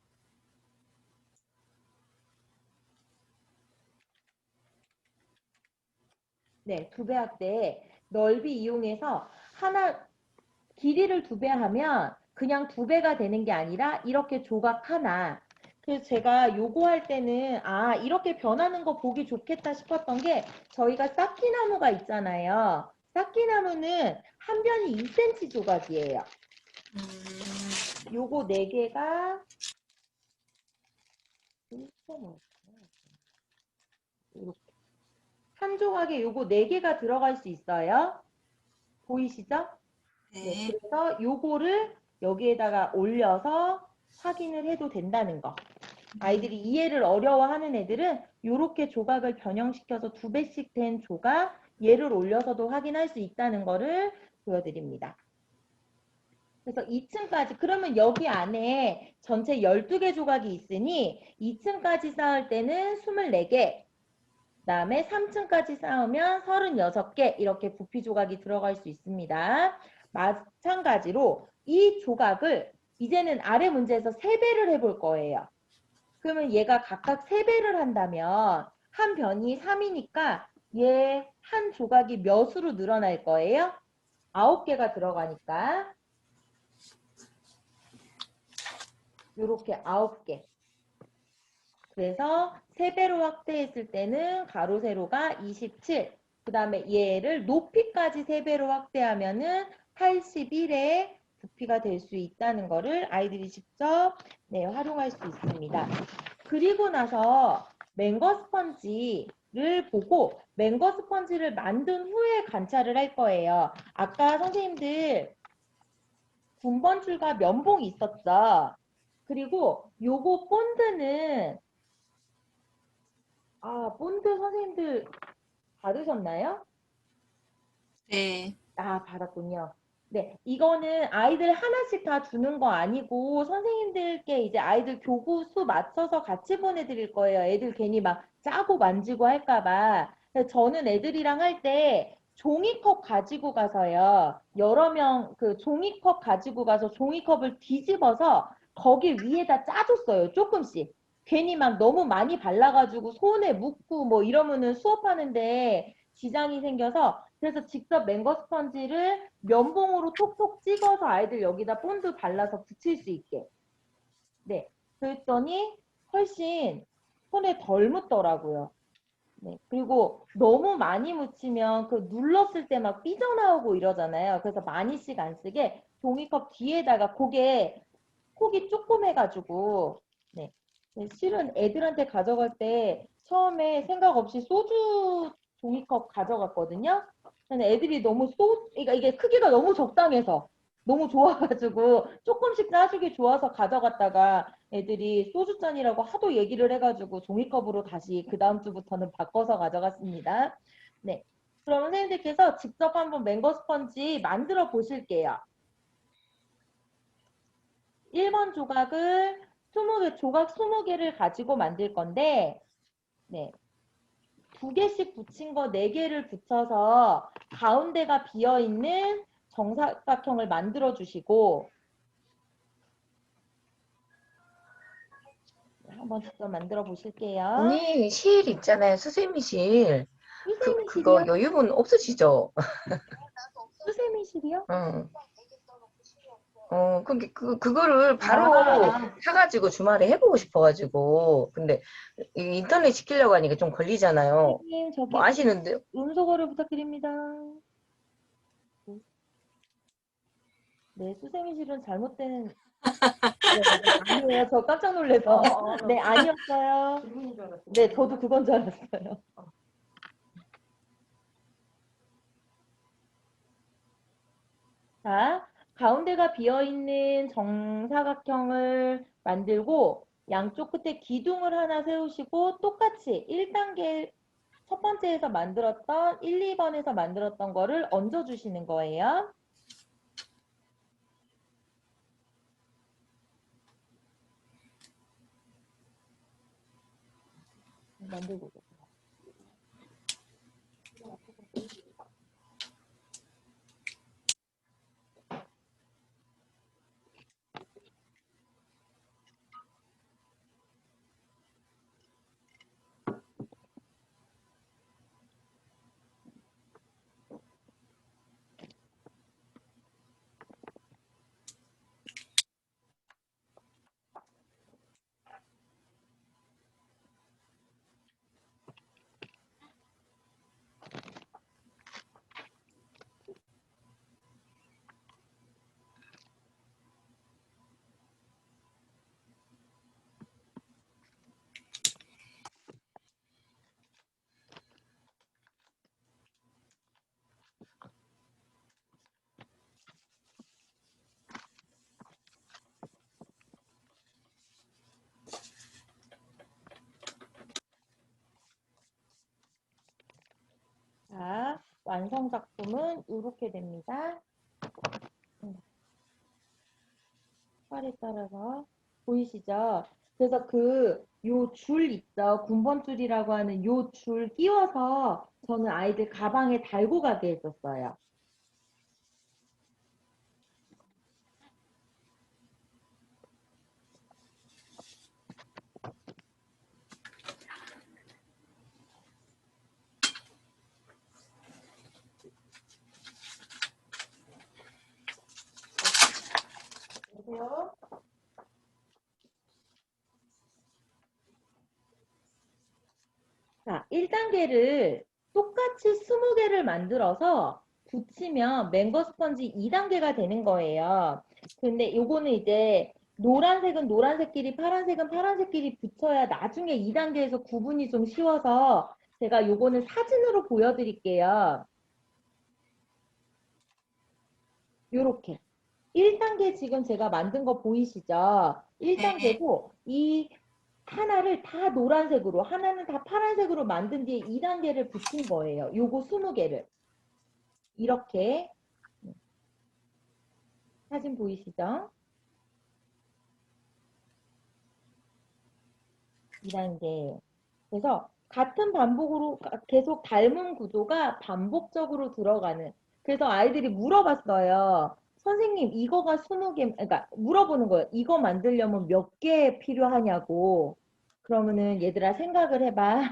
[SPEAKER 1] 네, 2배 확대. 넓이 이용해서 길이를 2배 하면 그냥 2배가 되는 게 아니라 이렇게 조각 하나. 그래서 제가 요거 할 때는 이렇게 변하는 거 보기 좋겠다 싶었던 게 저희가 쌓기나무가 있잖아요. 쌓기나무는 한 변이 2cm 조각이에요. 요거 4개가 이렇게 한 조각에 요거 4개가 들어갈 수 있어요. 보이시죠? 네, 그래서 요거를 여기에다가 올려서 확인을 해도 된다는 거. 아이들이 이해를 어려워하는 애들은 이렇게 조각을 변형시켜서 2배씩 된 조각 얘를 올려서도 확인할 수 있다는 거를 보여드립니다. 그래서 2층까지 그러면 여기 안에 전체 12개 조각이 있으니 2층까지 쌓을 때는 24개 그 다음에 3층까지 쌓으면 36개 이렇게 부피 조각이 들어갈 수 있습니다. 마찬가지로 이 조각을 이제는 아래 문제에서 3배를 해볼 거예요. 그러면 얘가 각각 3배를 한다면 한 변이 3이니까 얘 한 조각이 몇으로 늘어날 거예요? 9개가 들어가니까 이렇게 9개. 그래서 3배로 확대했을 때는 가로 세로가 27. 그 다음에 얘를 높이까지 3배로 확대하면은 81의 부피가 될 수 있다는 거를 아이들이 직접 활용할 수 있습니다. 그리고 나서 맹거 스펀지를 보고 맹거 스펀지를 만든 후에 관찰을 할 거예요. 아까 선생님들 군번줄과 면봉이 있었죠. 그리고 요거 본드는 본드 선생님들 받으셨나요?
[SPEAKER 2] 네.
[SPEAKER 1] 받았군요. 네, 이거는 아이들 하나씩 다 주는 거 아니고 선생님들께 이제 아이들 교구 수 맞춰서 같이 보내드릴 거예요. 애들 괜히 막 짜고 만지고 할까 봐. 저는 애들이랑 할 때 종이컵 가지고 가서요. 여러 명 그 종이컵 가지고 가서 종이컵을 뒤집어서 거기 위에다 짜줬어요. 조금씩. 괜히 막 너무 많이 발라가지고 손에 묻고 뭐 이러면은 수업하는데 지장이 생겨서 그래서 직접 맹거 스펀지를 면봉으로 톡톡 찍어서 아이들 여기다 본드 발라서 붙일 수 있게. 네. 그랬더니 훨씬 손에 덜 묻더라고요. 네. 그리고 너무 많이 묻히면 그 눌렀을 때 막 삐져나오고 이러잖아요. 그래서 많이씩 안 쓰게 종이컵 뒤에다가 폭이 조그매가지고 네. 실은 애들한테 가져갈 때 처음에 생각 없이 소주 종이컵 가져갔거든요. 근데 애들이 너무 그러니까 이게 크기가 너무 적당해서 너무 좋아가지고 조금씩 짜주기 좋아서 가져갔다가 애들이 소주잔이라고 하도 얘기를 해가지고 종이컵으로 다시 그 다음 주부터는 바꿔서 가져갔습니다. 네. 그럼 선생님들께서 직접 한번 맹거 스펀지 만들어 보실게요. 1번 조각을 20개, 조각 20개를 가지고 만들 건데, 네. 2개씩 붙인 거 4개를 붙여서 가운데가 비어있는 정사각형을 만들어 주시고, 한번 직접 만들어 보실게요.
[SPEAKER 3] 언니 실 있잖아요. 수세미 실.
[SPEAKER 1] 수세미
[SPEAKER 3] 그거
[SPEAKER 1] 실이요?
[SPEAKER 3] 여유분 없으시죠?
[SPEAKER 1] 수세미 실이요?
[SPEAKER 3] 응. 그거를 바로
[SPEAKER 1] 아.
[SPEAKER 3] 사가지고 주말에 해보고 싶어가지고. 근데 인터넷 시키려고 하니까 좀 걸리잖아요.
[SPEAKER 1] 선생님, 저기
[SPEAKER 3] 뭐 아시는데요?
[SPEAKER 1] 음소거를 부탁드립니다. 네, 수세미 실은 잘못된 아니에요. 저 깜짝 놀라서. 네, 아니었어요. 네, 저도 그건 줄 알았어요. 자, 가운데가 비어있는 정사각형을 만들고 양쪽 끝에 기둥을 하나 세우시고 똑같이 1단계 첫 번째에서 만들었던 1, 2번에서 만들었던 거를 얹어주시는 거예요. 만들고 자, 완성 작품은 이렇게 됩니다. 팔에 따라서 보이시죠? 그래서 요 줄 있죠? 군번줄이라고 하는 요 줄 끼워서 저는 아이들 가방에 달고 가게 했었어요. 보세요. 1단계를 똑같이 20개를 만들어서 붙이면 맹거 스펀지 2단계가 되는 거예요. 근데 요거는 이제 노란색은 노란색끼리 파란색은 파란색끼리 붙여야 나중에 2단계에서 구분이 좀 쉬워서 제가 요거는 사진으로 보여드릴게요. 요렇게. 1단계 지금 제가 만든 거 보이시죠? 1단계고 이 하나를 다 노란색으로 하나는 다 파란색으로 만든 뒤에 2단계를 붙인 거예요. 요거 20개를. 이렇게 사진 보이시죠? 2단계. 그래서 같은 반복으로 계속 닮은 구도가 반복적으로 들어가는. 그래서 아이들이 물어봤어요. 선생님, 이거가 20개, 그러니까 물어보는 거예요. 이거 만들려면 몇 개 필요하냐고. 그러면은 얘들아 생각을 해봐.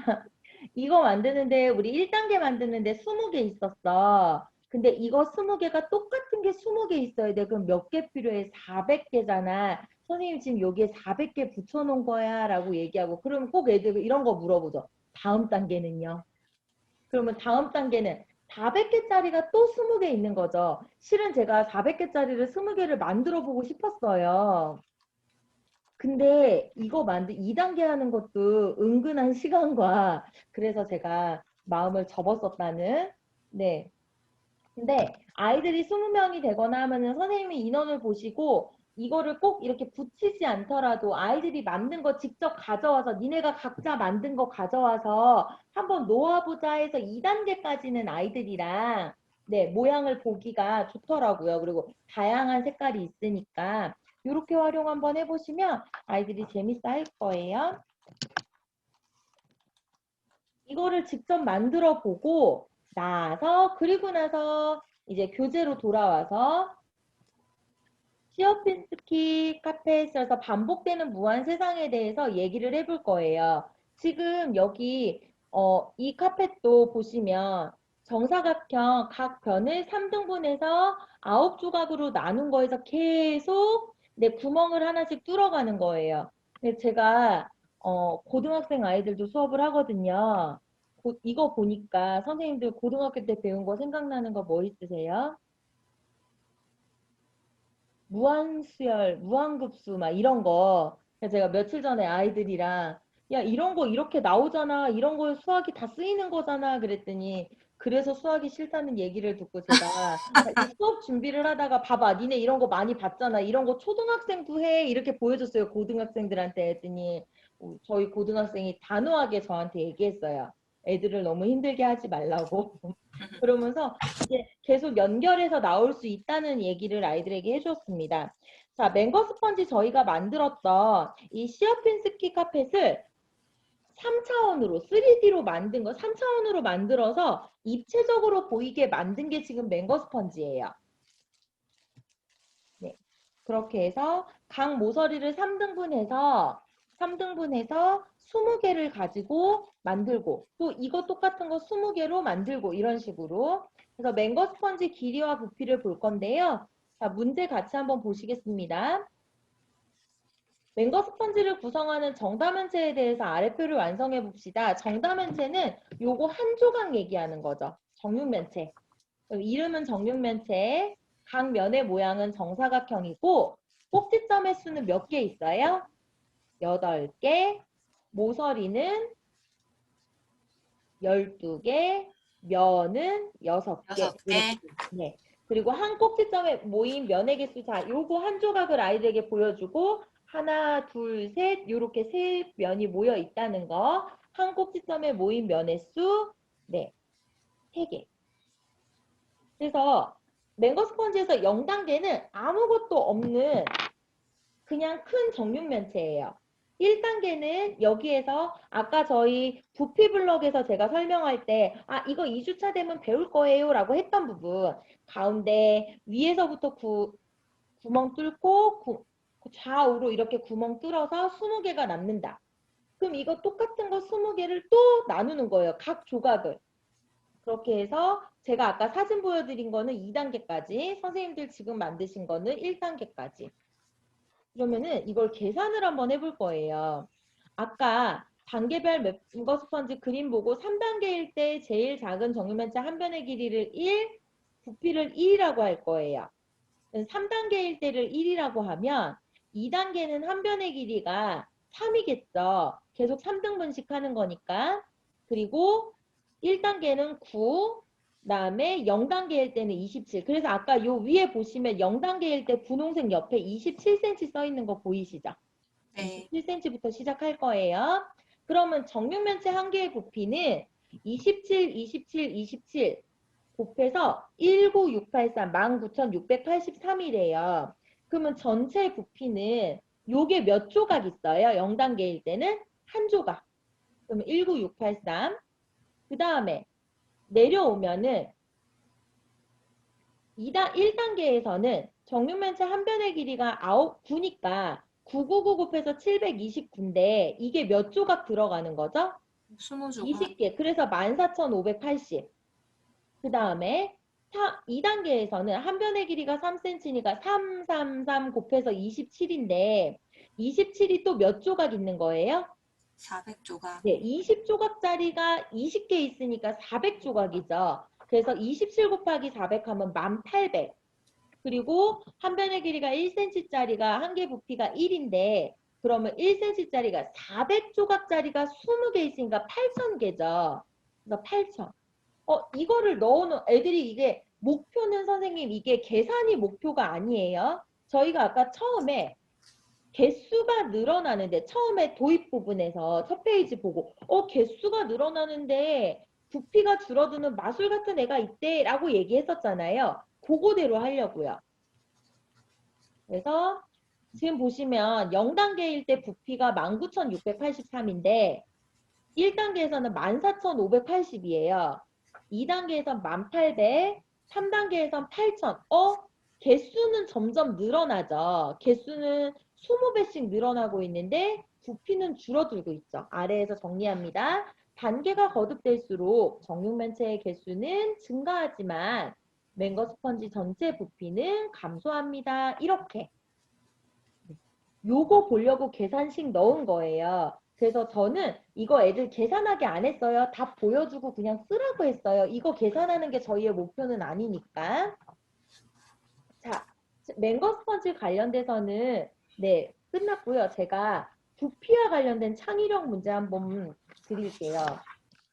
[SPEAKER 1] 이거 만드는데 우리 1단계 만드는데 20개 있었어. 근데 이거 20개가 똑같은 게 20개 있어야 돼. 그럼 몇 개 필요해? 400개잖아. 선생님 지금 여기에 400개 붙여놓은 거야 라고 얘기하고 그러면 꼭 애들 이런 거 물어보죠. 다음 단계는요? 그러면 다음 단계는 400개짜리가 또 20개 있는 거죠. 실은 제가 400개짜리를 20개를 만들어 보고 싶었어요. 근데 이거 2단계 하는 것도 은근한 시간과 그래서 제가 마음을 접었었다는. 네. 근데 아이들이 20명이 되거나 하면은 선생님이 인원을 보시고 이거를 꼭 이렇게 붙이지 않더라도 아이들이 만든 거 직접 가져와서 니네가 각자 만든 거 가져와서 한번 놓아보자 해서 2단계까지는 아이들이랑 네, 모양을 보기가 좋더라고요. 그리고 다양한 색깔이 있으니까 이렇게 활용 한번 해보시면 아이들이 재밌어 할 거예요. 이거를 직접 만들어 보고 그리고 나서 이제 교재로 돌아와서 시어핀스키 카페에서 반복되는 무한 세상에 대해서 얘기를 해볼 거예요. 지금 여기 이 카펫도 보시면 정사각형 각 변을 3등분해서 9조각으로 나눈 거에서 계속 구멍을 하나씩 뚫어가는 거예요. 근데 제가 고등학생 아이들도 수업을 하거든요. 이거 보니까 선생님들 고등학교 때 배운 거 생각나는 거 뭐 있으세요? 무한수열, 무한급수 막 이런 거. 그래서 제가 며칠 전에 아이들이랑 야 이런 거 이렇게 나오잖아. 이런 거 수학이 다 쓰이는 거잖아. 그랬더니 그래서 수학이 싫다는 얘기를 듣고 제가 이 수업 준비를 하다가 봐봐. 니네 이런 거 많이 봤잖아. 이런 거 초등학생도 해. 이렇게 보여줬어요. 고등학생들한테 했더니 저희 고등학생이 단호하게 저한테 얘기했어요. 애들을 너무 힘들게 하지 말라고. 그러면서 이제 계속 연결해서 나올 수 있다는 얘기를 아이들에게 해줬습니다. 자, 맹거 스펀지 저희가 만들었던 이 시어핀스키 카펫을 3차원으로, 3D로 만든 거, 3차원으로 만들어서 입체적으로 보이게 만든 게 지금 맹거 스펀지예요. 네. 그렇게 해서 각 모서리를 3등분해서 20개를 가지고 만들고 또 이거 똑같은 거 20개로 만들고 이런 식으로 그래서 맹거 스펀지 길이와 부피를 볼 건데요. 자, 문제 같이 한번 보시겠습니다. 맹거 스펀지를 구성하는 정다면체에 대해서 아래표를 완성해 봅시다. 정다면체는 요거 한 조각 얘기하는 거죠. 정육면체. 이름은 정육면체. 각 면의 모양은 정사각형이고 꼭지점의 수는 몇 개 있어요? 8개. 모서리는 12개. 면은 6개.
[SPEAKER 2] 6개.
[SPEAKER 1] 네. 그리고 한 꼭지점에 모인 면의 개수. 자, 요거 한 조각을 아이들에게 보여주고 하나, 둘, 셋 요렇게 세 면이 모여 있다는 거. 한 꼭지점에 모인 면의 수 네, 3개. 그래서 맹거 스펀지에서 0단계는 아무것도 없는 그냥 큰 정육면체예요. 1단계는 여기에서 아까 저희 부피 블럭에서 제가 설명할 때 이거 2주차 되면 배울 거예요 라고 했던 부분 가운데 위에서부터 구멍 뚫고 좌우로 이렇게 구멍 뚫어서 20개가 남는다. 그럼 이거 똑같은 거 20개를 또 나누는 거예요. 각 조각을. 그렇게 해서 제가 아까 사진 보여드린 거는 2단계까지, 선생님들 지금 만드신 거는 1단계까지. 그러면은 이걸 계산을 한번 해볼 거예요. 아까 단계별 멤버 스펀지 그림 보고 3단계일 때 제일 작은 정육면체 한 변의 길이를 1, 부피를 1이라고 할 거예요. 3단계일 때를 1이라고 하면 2단계는 한 변의 길이가 3이겠죠. 계속 3등분씩 하는 거니까. 그리고 1단계는 9, 그다음에 0단계일 때는 27. 그래서 아까 요 위에 보시면 0단계일 때 분홍색 옆에 27cm 써 있는 거 보이시죠?
[SPEAKER 2] 네.
[SPEAKER 1] 27cm부터 시작할 거예요. 그러면 정육면체 한 개의 부피는 27, 27, 27 곱해서 19683, 19,683이래요. 그러면 전체 부피는 요게 몇 조각 있어요? 0단계일 때는 한 조각. 그러면 19683. 그 다음에 내려오면은 1단계에서는 정육면체 한 변의 길이가 9니까 999 곱해서 729인데 이게 몇 조각 들어가는 거죠?
[SPEAKER 2] 20조각.
[SPEAKER 1] 20개. 그래서 14,580. 그 다음에 2단계에서는 한 변의 길이가 3cm니까 333 곱해서 27인데 27이 또 몇 조각 있는 거예요?
[SPEAKER 2] 400조각.
[SPEAKER 1] 네, 20조각짜리가 20개 있으니까 400조각이죠. 그래서 27 곱하기 400 하면 1800. 그리고 한 변의 길이가 1cm짜리가 한 개 부피가 1인데 그러면 1cm짜리가 400조각짜리가 20개 있으니까 8000개죠. 그래서 8000. 이거를 넣어놓은 애들이 이게 목표는 선생님 이게 계산이 목표가 아니에요. 저희가 아까 처음에 개수가 늘어나는데 처음에 도입 부분에서 첫 페이지 보고 개수가 늘어나는데 부피가 줄어드는 마술 같은 애가 있대 라고 얘기했었잖아요. 그거대로 하려고요. 그래서 지금 보시면 0단계일 때 부피가 19,683인데 1단계에서는 14,580이에요. 2단계에선 1,800, 3단계에선 8,000. 개수는 점점 늘어나죠. 개수는 20배씩 늘어나고 있는데 부피는 줄어들고 있죠. 아래에서 정리합니다. 단계가 거듭될수록 정육면체의 개수는 증가하지만 맹거 스펀지 전체 부피는 감소합니다. 이렇게. 요거 보려고 계산식 넣은 거예요. 그래서 저는 이거 애들 계산하게 안 했어요. 답 보여주고 그냥 쓰라고 했어요. 이거 계산하는 게 저희의 목표는 아니니까. 자, 맹거 스펀지 관련돼서는 네, 끝났고요. 제가 부피와 관련된 창의력 문제 한번 드릴게요.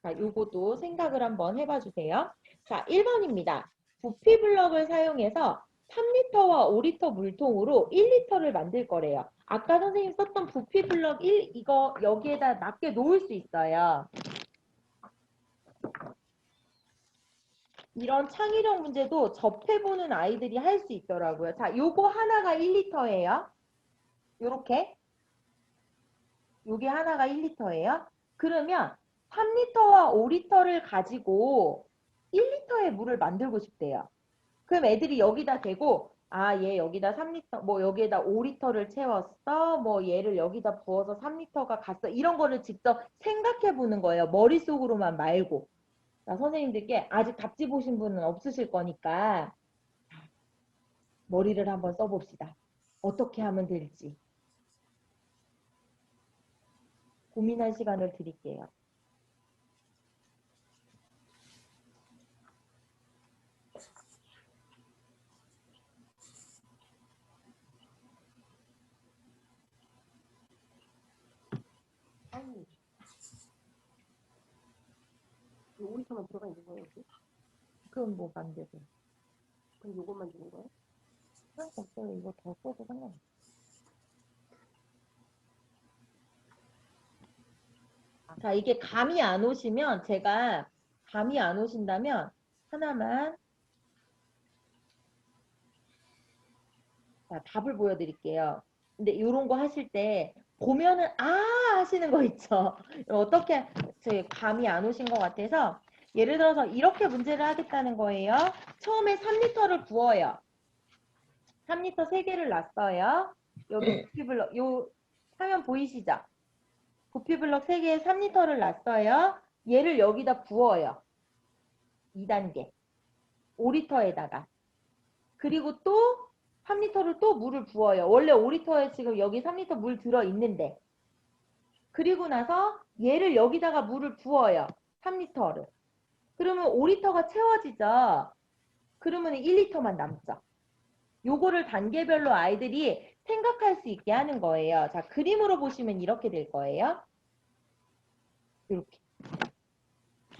[SPEAKER 1] 자, 요것도 생각을 한번 해봐 주세요. 자, 1번입니다. 부피 블럭을 사용해서 3리터와 5리터 물통으로 1리터를 만들 거래요. 아까 선생님 썼던 부피 블럭 1, 이거 여기에다 맞게 놓을 수 있어요. 이런 창의력 문제도 접해보는 아이들이 할 수 있더라고요. 자, 요거 하나가 1리터예요. 요렇게. 요게 하나가 1리터예요. 그러면 3리터와 5리터를 가지고 1리터의 물을 만들고 싶대요. 그럼 애들이 여기다 대고 얘 여기다 3리터 뭐 여기에다 5리터를 채웠어. 뭐 얘를 여기다 부어서 3리터가 갔어. 이런 거를 직접 생각해 보는 거예요. 머릿속으로만 말고. 자, 선생님들께 아직 답지 보신 분은 없으실 거니까 머리를 한번 써봅시다. 어떻게 하면 될지. 고민할 시간을 드릴게요.
[SPEAKER 4] 아니, 5리터만 들어가 있는 거예요, 여기?
[SPEAKER 1] 그럼 뭐 만들고.
[SPEAKER 4] 그럼 요것만 주는 거예요?
[SPEAKER 1] 상관없어요. 이거 더 써도 상관없어요. 자, 이게 감이 안 오시면 제가 감이 안 오신다면 하나만 자, 답을 보여드릴게요. 근데 이런 거 하실 때 보면은 하시는 거 있죠. 어떻게 제 감이 안 오신 것 같아서 예를 들어서 이렇게 문제를 하겠다는 거예요. 처음에 3리터를 부어요. 3리터 3개를 놨어요. 여기 부피블럭 요 화면 보이시죠? 부피블럭 3개에 3리터를 놨어요. 얘를 여기다 부어요. 2단계. 5리터에다가. 그리고 또 3리터를 또 물을 부어요. 원래 5리터에 지금 여기 3리터 물 들어있는데. 그리고 나서 얘를 여기다가 물을 부어요. 3리터를. 그러면 5리터가 채워지죠. 그러면 1리터만 남죠. 요거를 단계별로 아이들이 생각할 수 있게 하는 거예요. 자, 그림으로 보시면 이렇게 될 거예요. 이렇게.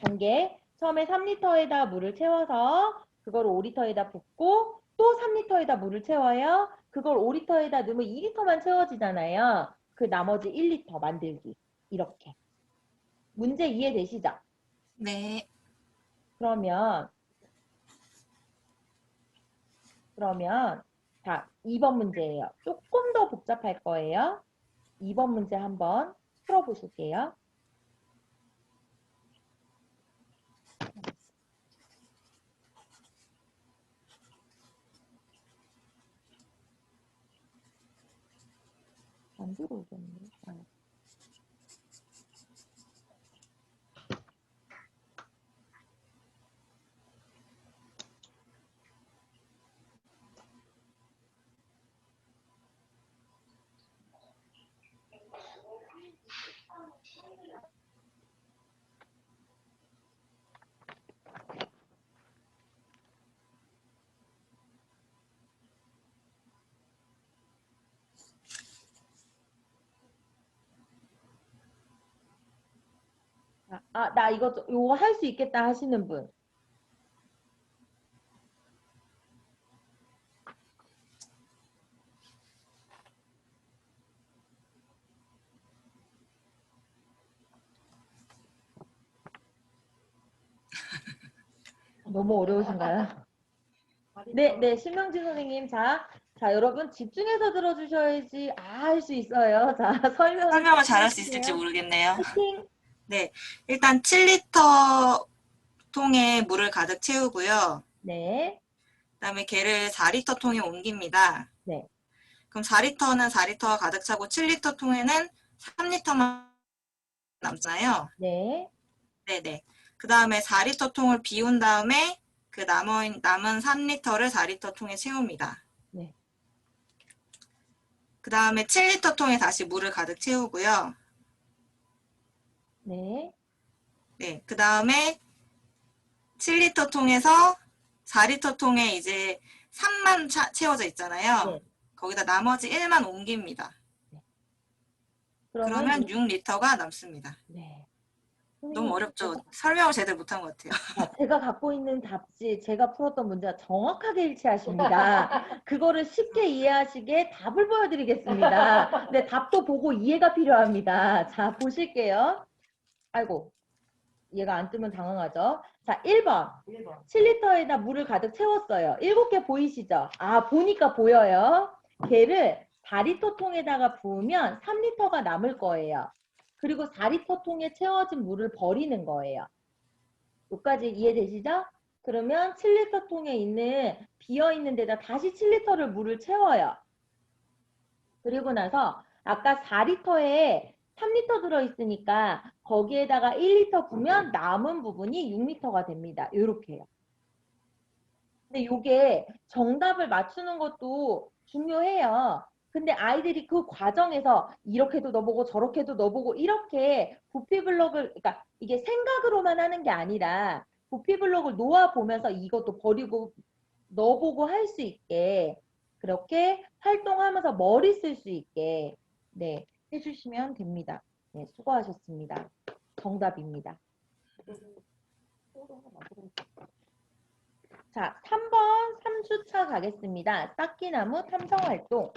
[SPEAKER 1] 단계. 처음에 3리터에다 물을 채워서 그걸 5리터에다 붓고 또 3리터에다 물을 채워요. 그걸 5리터에다 넣으면 2리터만 채워지잖아요. 그 나머지 1리터 만들기. 이렇게. 문제 이해되시죠?
[SPEAKER 2] 네.
[SPEAKER 1] 그러면 자, 2번 문제예요. 조금 더 복잡할 거예요. 2번 문제 한번 풀어보실게요. 안 들어오겠네. 나 요거 할 수 있겠다 하시는 분. 너무 어려우신가요? 네, 신명진 선생님. 자, 여러분 집중해서 들어주셔야지 할 수 있어요. 자,
[SPEAKER 2] 설명을 잘할 수 있을지
[SPEAKER 1] 해주세요.
[SPEAKER 2] 모르겠네요.
[SPEAKER 1] 화이팅!
[SPEAKER 2] 네. 일단 7리터 통에 물을 가득 채우고요.
[SPEAKER 1] 네,
[SPEAKER 2] 그다음에 걔를 4리터 통에 옮깁니다.
[SPEAKER 1] 네,
[SPEAKER 2] 그럼 4리터는 4리터가 가득 차고 7리터 통에는 3리터만 남잖아요.
[SPEAKER 1] 네,
[SPEAKER 2] 네네. 그 다음에 4리터 통을 비운 다음에 그 남은 3리터를 4리터 통에 채웁니다.
[SPEAKER 1] 네,
[SPEAKER 2] 그 다음에 7리터 통에 다시 물을 가득 채우고요.
[SPEAKER 1] 네,
[SPEAKER 2] 네. 그 다음에 7리터 통에서 4리터 통에 이제 3만 채워져 있잖아요.
[SPEAKER 1] 네.
[SPEAKER 2] 거기다 나머지 1만 옮깁니다. 그러면 6리터가 남습니다.
[SPEAKER 1] 네.
[SPEAKER 2] 너무 어렵죠? 설명을 제대로 못한 것 같아요.
[SPEAKER 1] 제가 갖고 있는 답지, 제가 풀었던 문제와 정확하게 일치하십니다. 그거를 쉽게 이해하시게 답을 보여드리겠습니다. 근데 답도 보고 이해가 필요합니다. 자, 보실게요. 아이고, 얘가 안 뜨면 당황하죠. 자, 1번. 7리터에다 물을 가득 채웠어요. 7개 보이시죠? 보니까 보여요. 걔를 4리터 통에다가 부으면 3리터가 남을 거예요. 그리고 4리터 통에 채워진 물을 버리는 거예요. 여기까지 이해되시죠? 그러면 7리터 통에 있는 비어있는 데다 다시 7리터를 물을 채워요. 그리고 나서 아까 4리터에 3리터 들어있으니까 거기에다가 1리터 부으면 남은 부분이 6리터가 됩니다. 이렇게요. 근데 이게 정답을 맞추는 것도 중요해요. 근데 아이들이 그 과정에서 이렇게도 넣어보고 저렇게도 넣어보고 이렇게 부피블록을, 그러니까 이게 생각으로만 하는 게 아니라 부피블록을 놓아보면서 이것도 버리고 넣어보고 할 수 있게 그렇게 활동하면서 머리 쓸 수 있게 네, 해주시면 됩니다. 네, 수고하셨습니다. 정답입니다. 자, 3번 3주차 가겠습니다. 쌓기나무 탐정활동.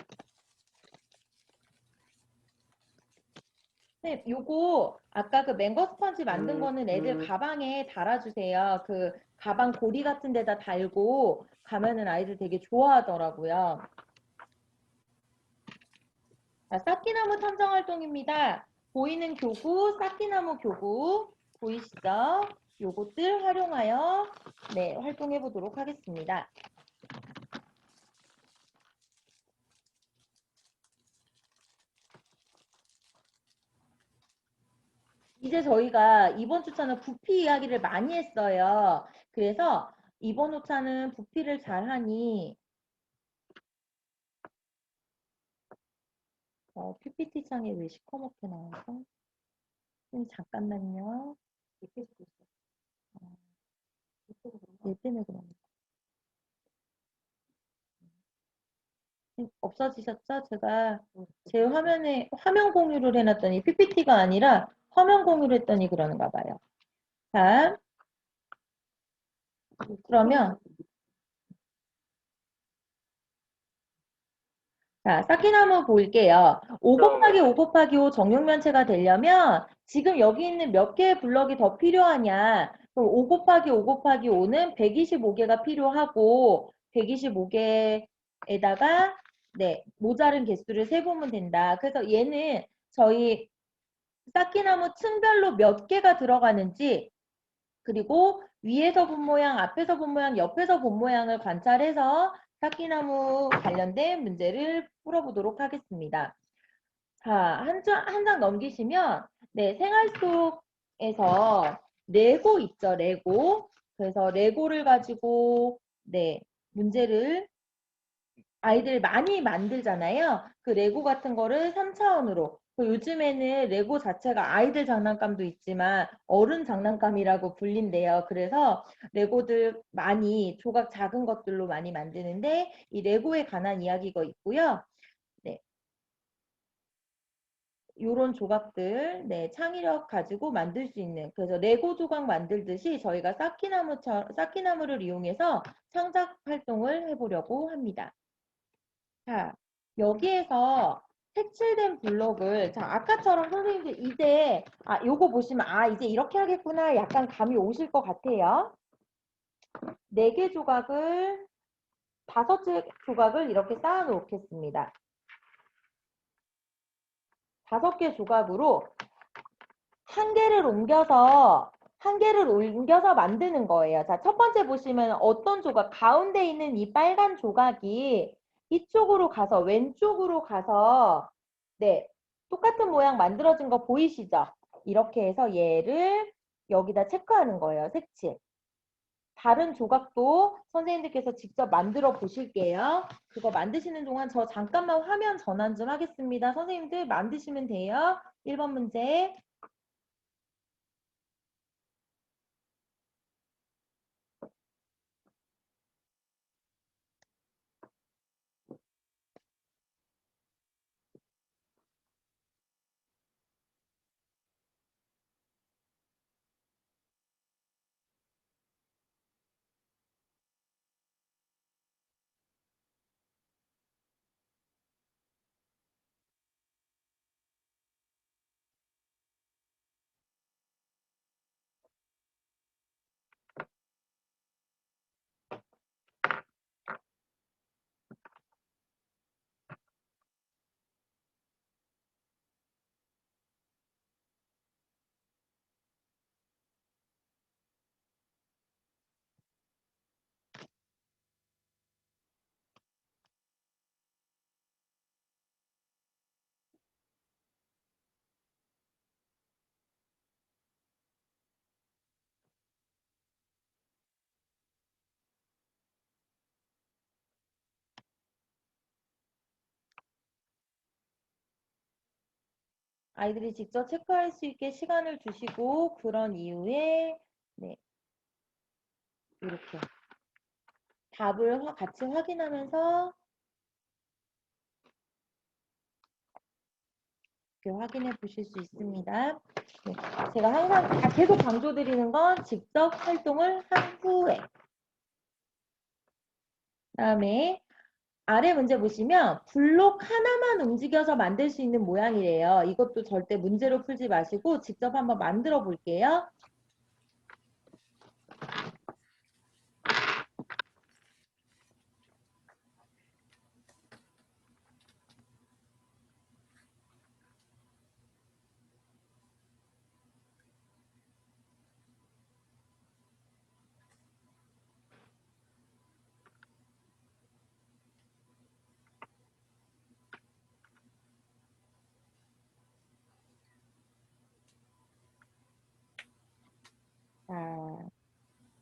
[SPEAKER 1] 네, 요거 아까 그 맹거 스펀지 만든 거는 애들 가방에 달아주세요. 그 가방 고리 같은 데다 달고 가면은 아이들 되게 좋아하더라고요. 자, 쌓기나무 탐정활동입니다. 보이는 교구, 쌓기나무 교구 보이시죠? 요것들 활용하여 네, 활동해 보도록 하겠습니다. 이제 저희가 이번 주차는 부피 이야기를 많이 했어요. 그래서 이번 호차는 부피를 잘하니 PPT 창에 왜 시커멓게 나와서 잠깐만요.
[SPEAKER 4] 이렇게 쓰고 있어. 이쪽으로 그런가?
[SPEAKER 1] 얘 때문에 그럽니다. 없어지셨죠? 제가 제 화면에 화면 공유를 해놨더니 PPT가 아니라 화면 공유를 했더니 그러는가 봐요. 자, 그러면 자, 쌓기나무 볼게요. 5 곱하기 5 곱하기 5 정육면체가 되려면 지금 여기 있는 몇 개의 블럭이 더 필요하냐? 그럼 5 곱하기 5 곱하기 5는 125개가 필요하고 125개에다가 네, 모자른 개수를 세보면 된다. 그래서 얘는 저희 쌓기나무 층별로 몇 개가 들어가는지 그리고 위에서 본 모양, 앞에서 본 모양, 옆에서 본 모양을 관찰해서 쌓기나무 관련된 문제를 풀어보도록 하겠습니다. 자, 한 장 넘기시면 네, 생활 속에서 레고 있죠, 레고. 그래서 레고를 가지고 네, 문제를 아이들 많이 만들잖아요. 그 레고 같은 거를 3차원으로. 요즘에는 레고 자체가 아이들 장난감도 있지만 어른 장난감이라고 불린대요. 그래서 레고들 많이 조각 작은 것들로 많이 만드는데 이 레고에 관한 이야기가 있고요. 네. 요런 조각들, 네, 창의력 가지고 만들 수 있는, 그래서 레고 조각 만들듯이 저희가 쌓기나무를 이용해서 창작 활동을 해보려고 합니다. 자, 여기에서 색칠된 블록을, 자, 아까처럼 선생님들 이제, 요거 보시면, 이제 이렇게 하겠구나. 약간 감이 오실 것 같아요. 4개 조각을, 5개 조각을 이렇게 쌓아 놓겠습니다. 5개 조각으로 한 개를 옮겨서 만드는 거예요. 자, 첫 번째 보시면 어떤 조각, 가운데 있는 이 빨간 조각이 이쪽으로 가서, 왼쪽으로 가서, 네, 똑같은 모양 만들어진 거 보이시죠? 이렇게 해서 얘를 여기다 체크하는 거예요, 색칠. 다른 조각도 선생님들께서 직접 만들어 보실게요. 그거 만드시는 동안 저 잠깐만 화면 전환 좀 하겠습니다. 선생님들 만드시면 돼요. 1번 문제. 아이들이 직접 체크할 수 있게 시간을 주시고 그런 이후에 네, 이렇게 답을 같이 확인하면서 이렇게 확인해 보실 수 있습니다. 네, 제가 항상 계속 강조드리는 건 직접 활동을 한 후에 그다음에 아래 문제 보시면 블록 하나만 움직여서 만들 수 있는 모양이래요. 이것도 절대 문제로 풀지 마시고 직접 한번 만들어 볼게요. 자,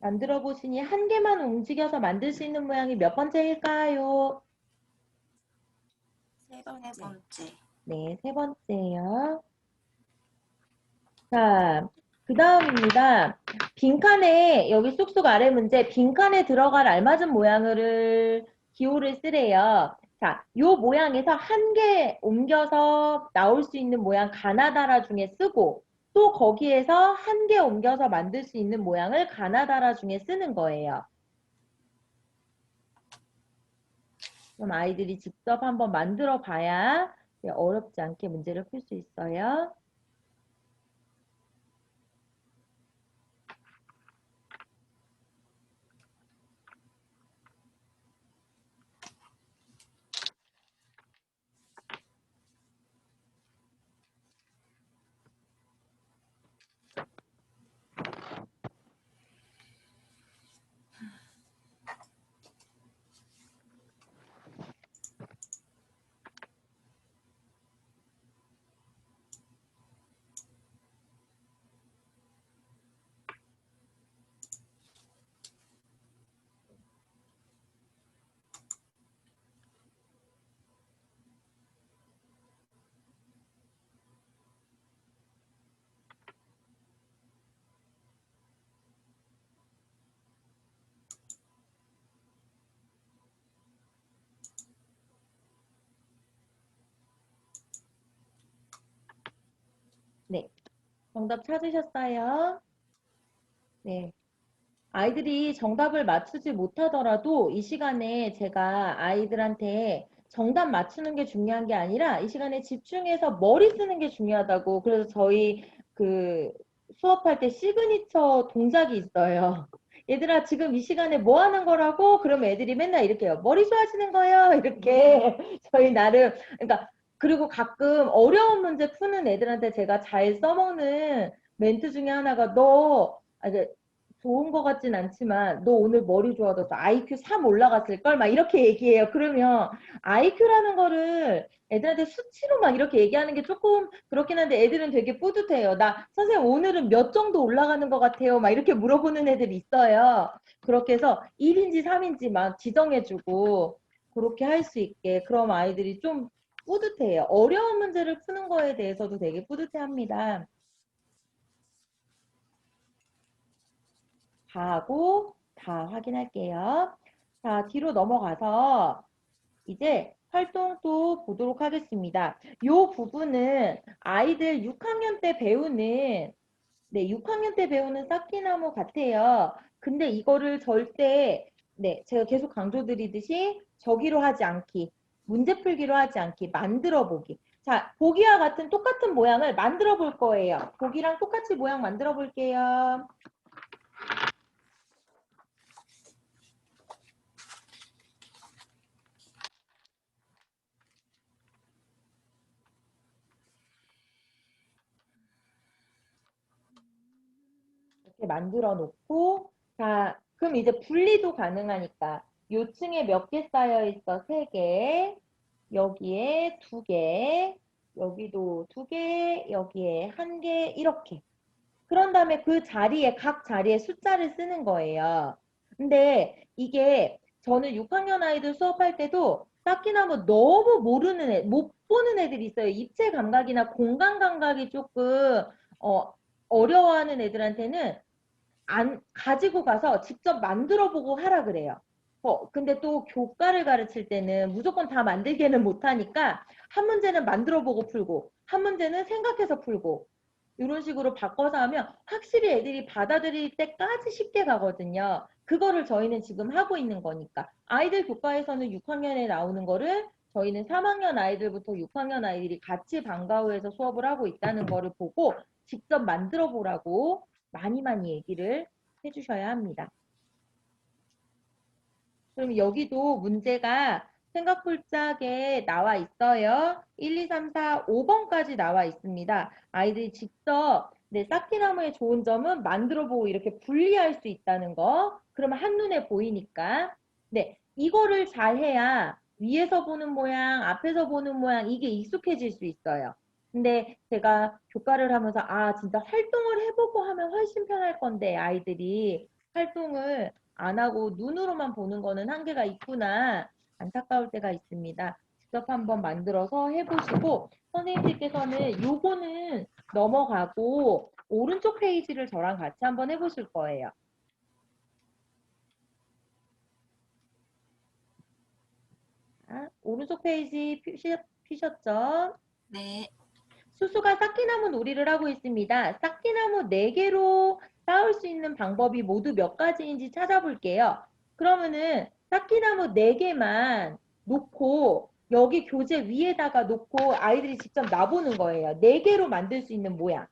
[SPEAKER 1] 만들어 보시니 한 개만 움직여서 만들 수 있는 모양이 몇 번째일까요?
[SPEAKER 2] 세 번째.
[SPEAKER 1] 네, 세 번째요. 자, 그 다음입니다. 빈칸에, 여기 쑥쑥 아래 문제, 빈칸에 들어갈 알맞은 모양을, 기호를 쓰래요. 자, 요 모양에서 한 개 옮겨서 나올 수 있는 모양 가나다라 중에 쓰고, 또 거기에서 한 개 옮겨서 만들 수 있는 모양을 가나다라 중에 쓰는 거예요. 그럼 아이들이 직접 한번 만들어 봐야 어렵지 않게 문제를 풀 수 있어요. 네, 정답 찾으셨어요? 네. 아이들이 정답을 맞추지 못하더라도 이 시간에 제가 아이들한테 정답 맞추는 게 중요한 게 아니라 이 시간에 집중해서 머리 쓰는 게 중요하다고. 그래서 저희 그 수업할 때 시그니처 동작이 있어요. 얘들아 지금 이 시간에 뭐 하는 거라고? 그러면 애들이 맨날 이렇게 해요. 머리 좋아하시는 거예요. 이렇게 저희 나름 그러니까 그리고 가끔 어려운 문제 푸는 애들한테 제가 잘 써먹는 멘트 중에 하나가 이제 좋은 것 같진 않지만 너 오늘 머리 좋아져서 IQ 3 올라갔을걸? 막 이렇게 얘기해요. 그러면 IQ라는 거를 애들한테 수치로 막 이렇게 얘기하는 게 조금 그렇긴 한데 애들은 되게 뿌듯해요. 나 선생님 오늘은 몇 정도 올라가는 것 같아요. 막 이렇게 물어보는 애들이 있어요. 그렇게 해서 1인지 3인지 막 지정해주고 그렇게 할 수 있게 그럼 아이들이 좀 뿌듯해요. 어려운 문제를 푸는 거에 대해서도 되게 뿌듯해합니다. 다 하고 다 확인할게요. 자, 뒤로 넘어가서 이제 활동 또 보도록 하겠습니다. 이 부분은 아이들 6학년 때 배우는 6학년 때 배우는 쌓기나무 같아요. 근데 이거를 절대 제가 계속 강조드리듯이 저기로 하지 않기, 문제 풀기로 하지 않기, 만들어 보기. 자, 보기와 같은 똑같은 모양을 만들어 볼 거예요. 보기랑 똑같이 모양 만들어 볼게요. 이렇게 만들어 놓고, 자, 그럼 이제 분리도 가능하니까 요층에 몇 개 쌓여 있어? 3개. 여기에 2개. 여기도 2개. 여기에 1개. 이렇게. 그런 다음에 그 자리에, 각 자리에 숫자를 쓰는 거예요. 근데 이게 저는 6학년 아이들 수업할 때도 쌓기나무 너무 모르는 못 보는 애들이 있어요. 입체 감각이나 공간 감각이 조금, 어려워하는 애들한테는 안 가지고 가서 직접 만들어 보고 하라 그래요. 근데 또 교과를 가르칠 때는 무조건 다 만들게는 못하니까 한 문제는 만들어 보고 풀고 한 문제는 생각해서 풀고 이런 식으로 바꿔서 하면 확실히 애들이 받아들일 때까지 쉽게 가거든요. 그거를 저희는 지금 하고 있는 거니까. 아이들 교과에서는 6학년에 나오는 거를 저희는 3학년 아이들부터 6학년 아이들이 같이 방과후에서 수업을 하고 있다는 거를 보고 직접 만들어 보라고 많이 많이 얘기를 해주셔야 합니다. 그럼 여기도 문제가 생각풀짝에 나와 있어요. 1, 2, 3, 4, 5번까지 나와 있습니다. 아이들이 직접 쌓기나무의 좋은 점은 만들어보고 이렇게 분리할 수 있다는 거. 그러면 한눈에 보이니까. 이거를 잘 해야 위에서 보는 모양, 앞에서 보는 모양 이게 익숙해질 수 있어요. 근데 제가 교과를 하면서 진짜 활동을 해보고 하면 훨씬 편할 건데 아이들이 활동을 안 하고 눈으로만 보는 거는 한계가 있구나 안타까울 때가 있습니다. 직접 한번 만들어서 해보시고 선생님들께서는 요거는 넘어가고 오른쪽 페이지를 저랑 같이 한번 해보실 거예요. 자, 오른쪽 페이지 피셨죠?
[SPEAKER 2] 네.
[SPEAKER 1] 수수가 쌓기나무 놀이를 하고 있습니다. 쌓기나무 4개로 쌓을 수 있는 방법이 모두 몇 가지인지 찾아볼게요. 그러면은 쌓기나무 4개만 놓고 여기 교재 위에다가 놓고 아이들이 직접 놔보는 거예요. 4개로 만들 수 있는 모양.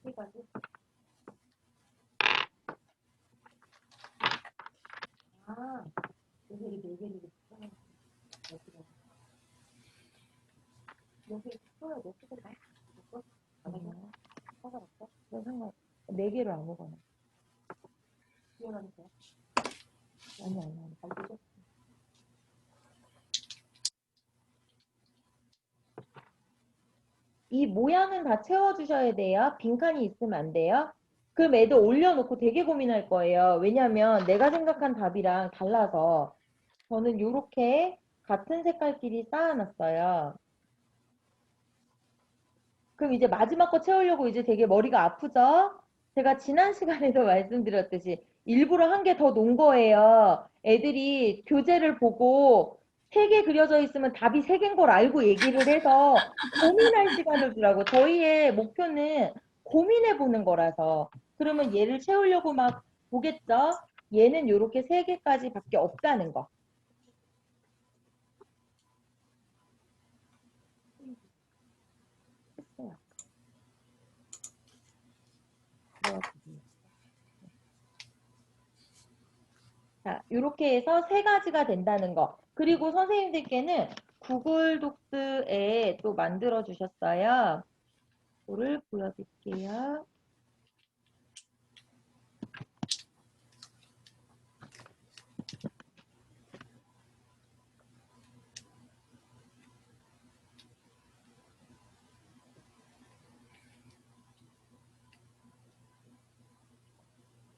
[SPEAKER 4] 세 가지. 아, 여기 네 개를 있어. 여기 써야 돼. 쓰고 다.
[SPEAKER 1] 아니요.
[SPEAKER 4] 상관없어.
[SPEAKER 1] 상관 4개로 아무거나.
[SPEAKER 4] 지원하는 거야.
[SPEAKER 1] 아니.
[SPEAKER 4] 잘 되죠?
[SPEAKER 1] 이 모양은 다 채워주셔야 돼요. 빈칸이 있으면 안 돼요. 그럼 애들 올려놓고 되게 고민할 거예요. 왜냐면 내가 생각한 답이랑 달라서. 저는 이렇게 같은 색깔끼리 쌓아놨어요. 그럼 이제 마지막 거 채우려고 이제 되게 머리가 아프죠? 제가 지난 시간에도 말씀드렸듯이 일부러 한 개 더 놓은 거예요. 애들이 교재를 보고 3개 그려져 있으면 답이 3개인 걸 알고 얘기를 해서 고민할 시간을 주라고. 저희의 목표는 고민해 보는 거라서. 그러면 얘를 채우려고 막 보겠죠? 얘는 이렇게 3개까지 밖에 없다는 거. 했어요. 자, 이렇게 해서 3가지가 된다는 거. 그리고 선생님들께는 구글 독스에 또 만들어 주셨어요. 이거를 보여드릴게요.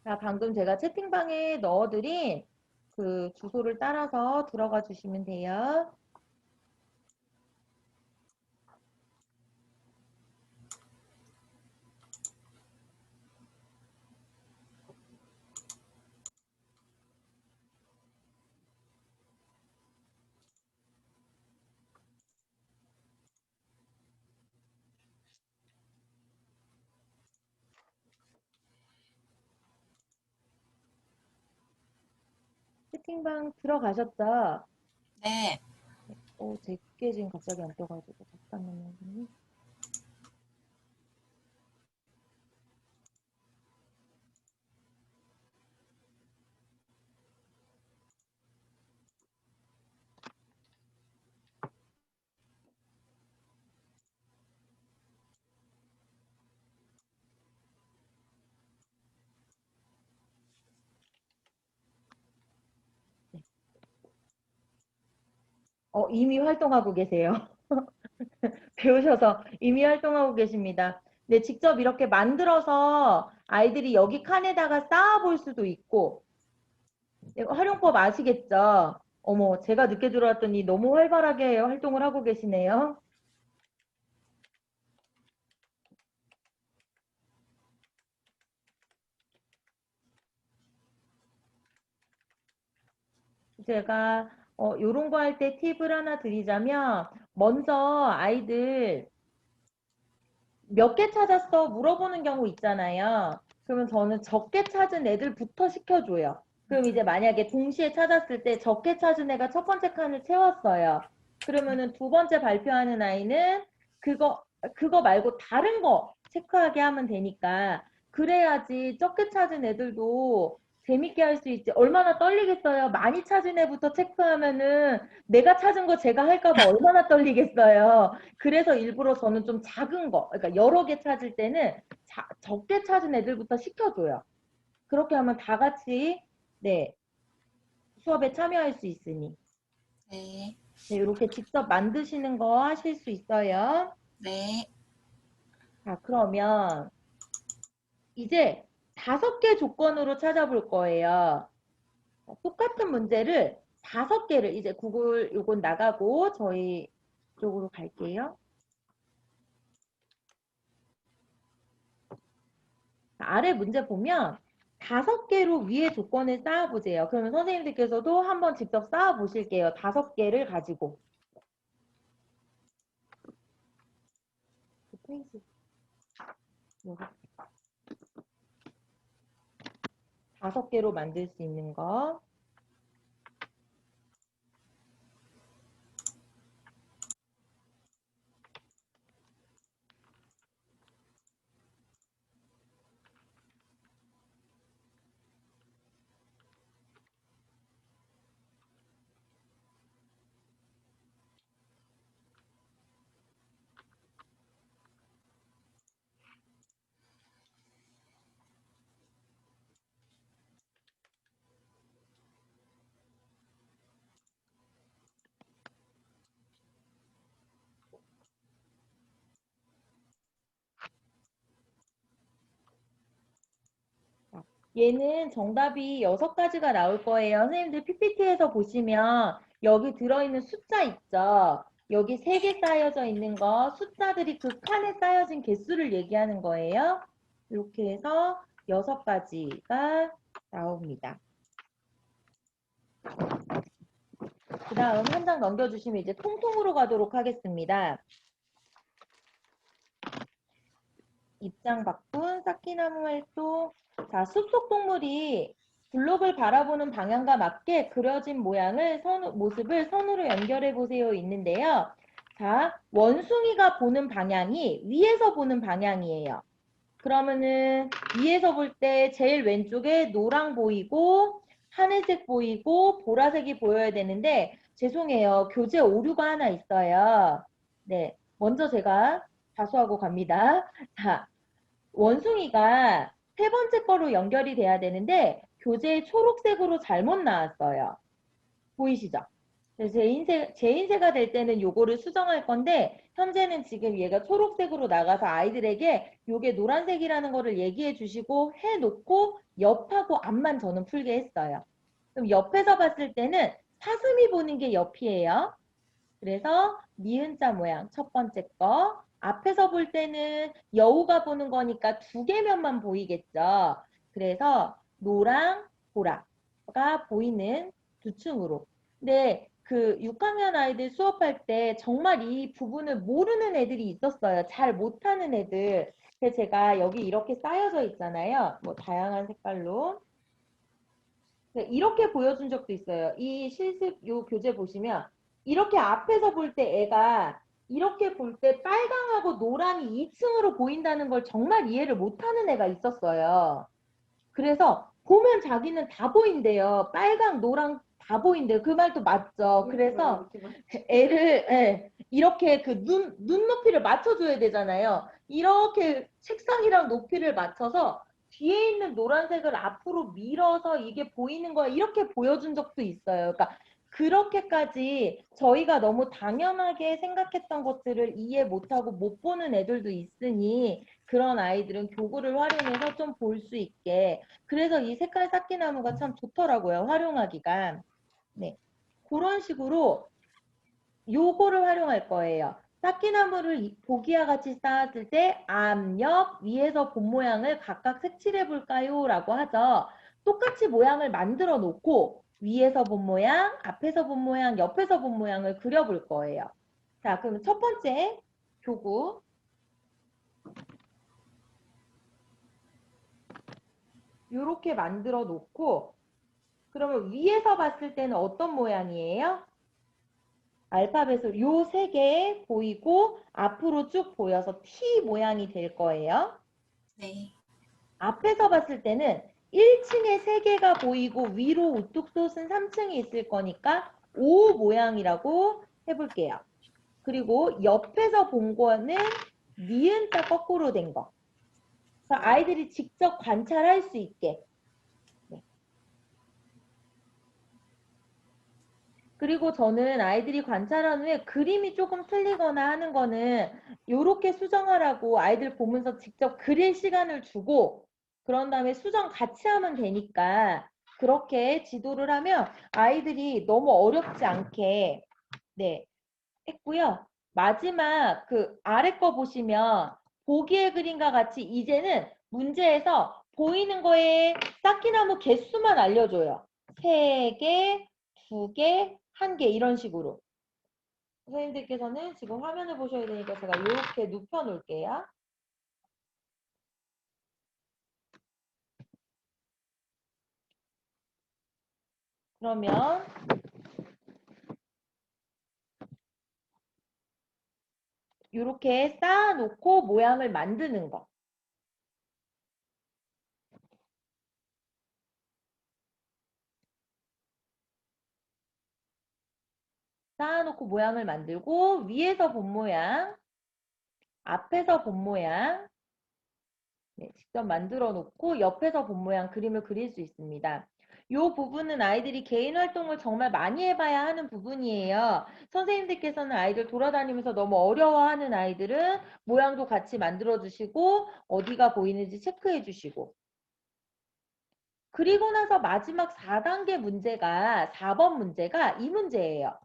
[SPEAKER 1] 자, 방금 제가 채팅방에 넣어드린 그 주소를 따라서 들어가 주시면 돼요. 채팅방 들어가셨죠?
[SPEAKER 2] 네.
[SPEAKER 1] 제게 지금 갑자기 안 떠가지고 잠깐만요. 이미 활동하고 계세요. 배우셔서 이미 활동하고 계십니다. 네, 직접 이렇게 만들어서 아이들이 여기 칸에다가 쌓아볼 수도 있고, 네, 활용법 아시겠죠? 어머, 제가 늦게 들어왔더니 너무 활발하게 활동을 하고 계시네요. 제가 요런 거 할 때 팁을 하나 드리자면, 먼저 아이들 몇 개 찾았어? 물어보는 경우 있잖아요. 그러면 저는 적게 찾은 애들부터 시켜줘요. 그럼 이제 만약에 동시에 찾았을 때 적게 찾은 애가 첫 번째 칸을 채웠어요. 그러면은 두 번째 발표하는 아이는 그거 말고 다른 거 체크하게 하면 되니까 그래야지 적게 찾은 애들도 재밌게 할 수 있지. 얼마나 떨리겠어요. 많이 찾은 애부터 체크하면은 내가 찾은 거 제가 할까봐 얼마나 떨리겠어요. 그래서 일부러 저는 좀 작은 거, 그러니까 여러 개 찾을 때는 적게 찾은 애들부터 시켜줘요. 그렇게 하면 다 같이 네 수업에 참여할 수 있으니
[SPEAKER 2] 네.
[SPEAKER 1] 네, 이렇게 직접 만드시는 거 하실 수 있어요.
[SPEAKER 2] 네.
[SPEAKER 1] 자, 그러면 이제 5개 조건으로 찾아볼 거예요. 똑같은 문제를 5개를 이제 구글 요건 나가고 저희 이쪽으로 갈게요. 아래 문제 보면 5개로 위에 조건을 쌓아보세요. 그러면 선생님들께서도 한번 직접 쌓아보실게요. 5개를 가지고. 페이지. 여기. 5개로 만들 수 있는 거. 얘는 정답이 6가지가 나올 거예요. 선생님들 PPT에서 보시면 여기 들어있는 숫자 있죠? 여기 3개 쌓여져 있는 거 숫자들이 그 칸에 쌓여진 개수를 얘기하는 거예요. 이렇게 해서 6가지가 나옵니다. 그 다음 한 장 넘겨주시면 이제 통통으로 가도록 하겠습니다. 입장 바꾼 쌓기나무 활동. 자, 숲속 동물이 블록을 바라보는 방향과 맞게 그려진 모습을 선으로 연결해 보세요 있는데요. 자, 원숭이가 보는 방향이 위에서 보는 방향이에요. 그러면은 위에서 볼 때 제일 왼쪽에 노랑 보이고 하늘색 보이고 보라색이 보여야 되는데 죄송해요. 교재 오류가 하나 있어요. 네, 먼저 제가 자수하고 갑니다. 자, 원숭이가 3번째 거로 연결이 돼야 되는데 교재에 초록색으로 잘못 나왔어요. 보이시죠? 그래서 제 인쇄가 될 때는 요거를 수정할 건데 현재는 지금 얘가 초록색으로 나가서 아이들에게 요게 노란색이라는 거를 얘기해 주시고 해놓고 옆하고 앞만 저는 풀게 했어요. 그럼 옆에서 봤을 때는 사슴이 보는 게 옆이에요. 그래서 니은자 모양 첫 번째 거. 앞에서 볼 때는 여우가 보는 거니까 2개면만 보이겠죠. 그래서 노랑 보라가 보이는 두 층으로. 근데 그 6학년 아이들 수업할 때 정말 이 부분을 모르는 애들이 있었어요. 잘 못하는 애들. 그래서 제가 여기 이렇게 쌓여져 있잖아요. 뭐 다양한 색깔로. 이렇게 보여준 적도 있어요. 이 실습 요 교재 보시면 이렇게 앞에서 볼 때 애가 이렇게 볼 때 빨강하고 노랑이 2층으로 보인다는 걸 정말 이해를 못하는 애가 있었어요. 그래서 보면 자기는 다 보인대요. 빨강, 노랑 다 보인대요. 그 말도 맞죠. 그래서 애를 이렇게 그 눈높이를 맞춰줘야 되잖아요. 이렇게 책상이랑 높이를 맞춰서 뒤에 있는 노란색을 앞으로 밀어서 이게 보이는 거야. 이렇게 보여준 적도 있어요. 그러니까 그렇게까지 저희가 너무 당연하게 생각했던 것들을 이해 못하고 못 보는 애들도 있으니 그런 아이들은 교구를 활용해서 좀 볼 수 있게. 그래서 이 색깔 쌓기나무가 참 좋더라고요. 활용하기가. 네. 그런 식으로 요거를 활용할 거예요. 쌓기나무를 보기와 같이 쌓았을 때 앞, 옆, 위에서 본 모양을 각각 색칠해 볼까요? 라고 하죠. 똑같이 모양을 만들어 놓고 위에서 본 모양, 앞에서 본 모양, 옆에서 본 모양을 그려볼 거예요. 자, 그럼 첫 번째 교구. 요렇게 만들어 놓고 그러면 위에서 봤을 때는 어떤 모양이에요? 알파벳으로 요 3개 보이고 앞으로 쭉 보여서 T 모양이 될 거예요.
[SPEAKER 2] 네.
[SPEAKER 1] 앞에서 봤을 때는 1층에 3개가 보이고 위로 우뚝 솟은 3층이 있을 거니까 O 모양이라고 해볼게요. 그리고 옆에서 본 거는 니은자 거꾸로 된 거. 그래서 아이들이 직접 관찰할 수 있게. 그리고 저는 아이들이 관찰한 후에 그림이 조금 틀리거나 하는 거는 이렇게 수정하라고 아이들 보면서 직접 그릴 시간을 주고 그런 다음에 수정 같이 하면 되니까 그렇게 지도를 하면 아이들이 너무 어렵지 않게 네, 했고요. 마지막 그 아래 거 보시면 보기의 그림과 같이 이제는 문제에서 보이는 거에 쌓기나무 개수만 알려줘요. 3개, 2개, 1개 이런 식으로. 선생님들께서는 지금 화면을 보셔야 되니까 제가 이렇게 눕혀 놓을게요. 그러면 이렇게 쌓아놓고 모양을 만드는 거. 쌓아놓고 모양을 만들고 위에서 본 모양, 앞에서 본 모양, 네, 직접 만들어 놓고 옆에서 본 모양 그림을 그릴 수 있습니다. 이 부분은 아이들이 개인 활동을 정말 많이 해봐야 하는 부분이에요. 선생님들께서는 아이들 돌아다니면서 너무 어려워하는 아이들은 모양도 같이 만들어 주시고 어디가 보이는지 체크해 주시고 그리고 나서 마지막 4단계 문제가 4번 문제가 이 문제예요.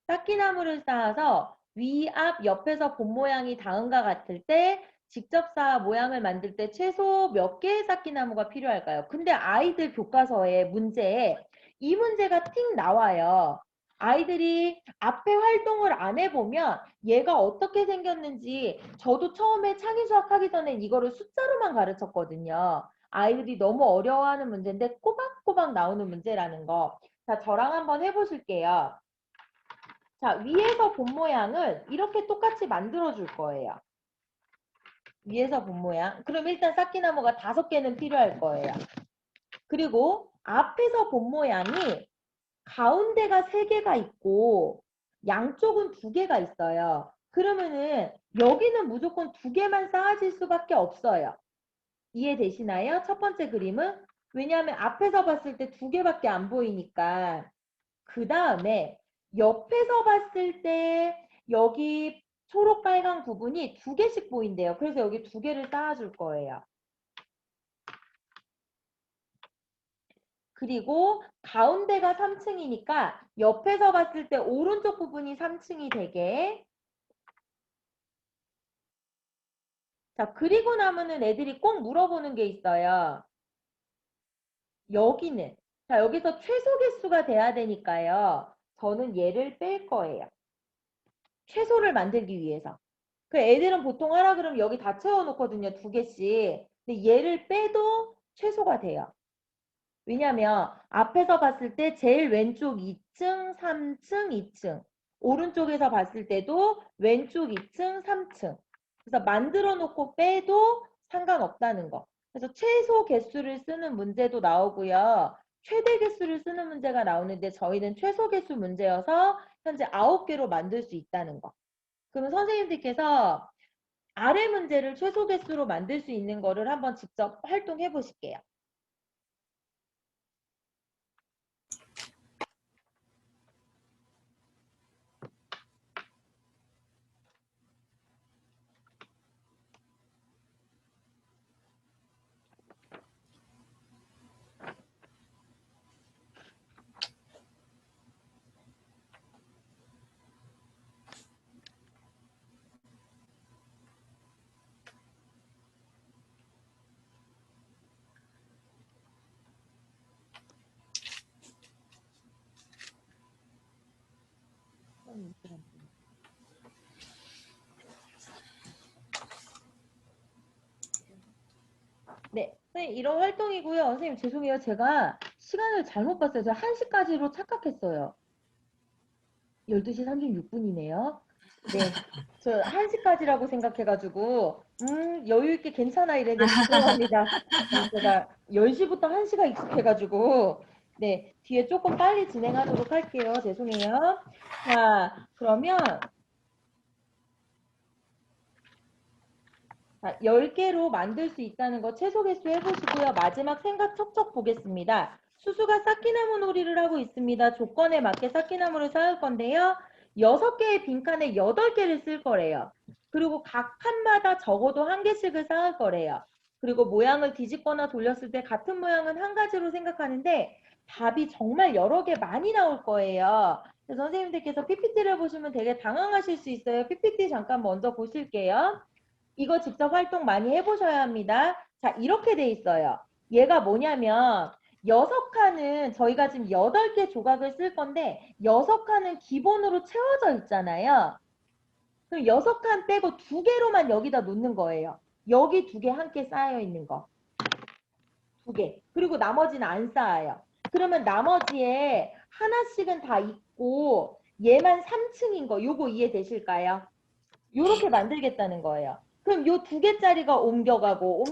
[SPEAKER 1] 쌓기나무를 쌓아서 위, 앞, 옆에서 본 모양이 다음과 같을 때 직접 쌓아 모양을 만들 때 최소 몇 개의 쌓기나무가 필요할까요? 근데 아이들 교과서에 문제에 이 문제가 틱 나와요. 아이들이 앞에 활동을 안 해보면 얘가 어떻게 생겼는지 저도 처음에 창의수학 하기 전에 이거를 숫자로만 가르쳤거든요. 아이들이 너무 어려워하는 문제인데 꼬박꼬박 나오는 문제라는 거. 자, 저랑 한번 해보실게요. 자, 위에서 본 모양을 이렇게 똑같이 만들어 줄 거예요. 위에서 본 모양. 그럼 일단 쌓기나무가 5개는 필요할 거예요. 그리고 앞에서 본 모양이 가운데가 3개가 있고 양쪽은 2개가 있어요. 그러면은 여기는 무조건 2개만 쌓아질 수밖에 없어요. 이해되시나요? 첫 번째 그림은? 왜냐하면 앞에서 봤을 때 2개밖에 안 보이니까. 그 다음에 옆에서 봤을 때 여기 초록 빨강 부분이 2개씩 보인대요. 그래서 여기 2개를 쌓아줄 거예요. 그리고 가운데가 3층이니까 옆에서 봤을 때 오른쪽 부분이 3층이 되게. 자, 그리고 나면은 애들이 꼭 물어보는 게 있어요. 여기는. 자, 여기서 최소 개수가 돼야 되니까요. 저는 얘를 뺄 거예요. 최소를 만들기 위해서. 그 애들은 보통 하라 그러면 여기 다 채워놓거든요. 2개씩. 근데 얘를 빼도 최소가 돼요. 왜냐면 앞에서 봤을 때 제일 왼쪽 2층, 3층, 2층. 오른쪽에서 봤을 때도 왼쪽 2층, 3층. 그래서 만들어 놓고 빼도 상관없다는 거. 그래서 최소 개수를 쓰는 문제도 나오고요. 최대 개수를 쓰는 문제가 나오는데 저희는 최소 개수 문제여서 현재 9개로 만들 수 있다는 거. 그러면 선생님들께서 아래 문제를 최소 개수로 만들 수 있는 거를 한번 직접 활동해 보실게요. 네, 선생님 이런 활동이고요. 선생님 죄송해요. 제가 시간을 잘못 봤어요. 제가 1시까지로 착각했어요. 12시 36분이네요. 네, 저 1시까지라고 생각해가지고 여유 있게 괜찮아 이랬는데 죄송합니다. 제가 10시부터 1시가 익숙해가지고 네, 뒤에 조금 빨리 진행하도록 할게요. 죄송해요. 자, 그러면 자, 10개로 만들 수 있다는 거 최소 개수 해보시고요. 마지막 생각 척척 보겠습니다. 수수가 쌓기나무 놀이를 하고 있습니다. 조건에 맞게 쌓기나무를 쌓을 건데요. 6개의 빈칸에 8개를 쓸 거래요. 그리고 각 칸마다 적어도 1개씩을 쌓을 거래요. 그리고 모양을 뒤집거나 돌렸을 때 같은 모양은 한 가지로 생각하는데 답이 정말 여러 개 많이 나올 거예요. 그래서 선생님들께서 PPT를 보시면 되게 당황하실 수 있어요. PPT 잠깐 먼저 보실게요. 이거 직접 활동 많이 해보셔야 합니다. 자, 이렇게 돼 있어요. 얘가 뭐냐면 6칸은 저희가 지금 8개 조각을 쓸 건데 6칸은 기본으로 채워져 있잖아요. 그럼 6칸 빼고 2개로만 여기다 놓는 거예요. 여기 2개 함께 쌓여 있는 거. 2개. 그리고 나머지는 안 쌓아요. 그러면 나머지에 하나씩은 다 있고 얘만 3층인 거 요거 이해되실까요? 요렇게 만들겠다는 거예요. 그럼 요 2개짜리가 옮겨가고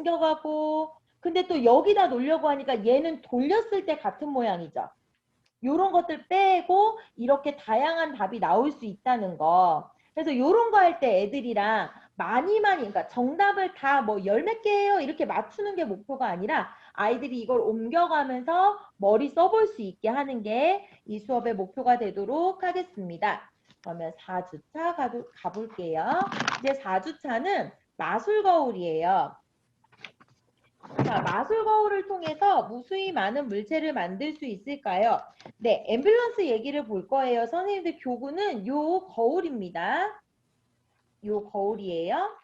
[SPEAKER 1] 근데 또 여기다 놓으려고 하니까 얘는 돌렸을 때 같은 모양이죠. 요런 것들 빼고 이렇게 다양한 답이 나올 수 있다는 거. 그래서 요런 거 할 때 애들이랑 많이 그러니까 정답을 다 뭐 10몇 개예요 이렇게 맞추는 게 목표가 아니라 아이들이 이걸 옮겨가면서 머리 써볼 수 있게 하는 게 이 수업의 목표가 되도록 하겠습니다. 그러면 4주차 가볼게요. 이제 4주차는 마술 거울이에요. 자, 마술 거울을 통해서 무수히 많은 물체를 만들 수 있을까요? 네, 앰뷸런스 얘기를 볼 거예요. 선생님들 교구는 요 거울입니다. 요 거울이에요.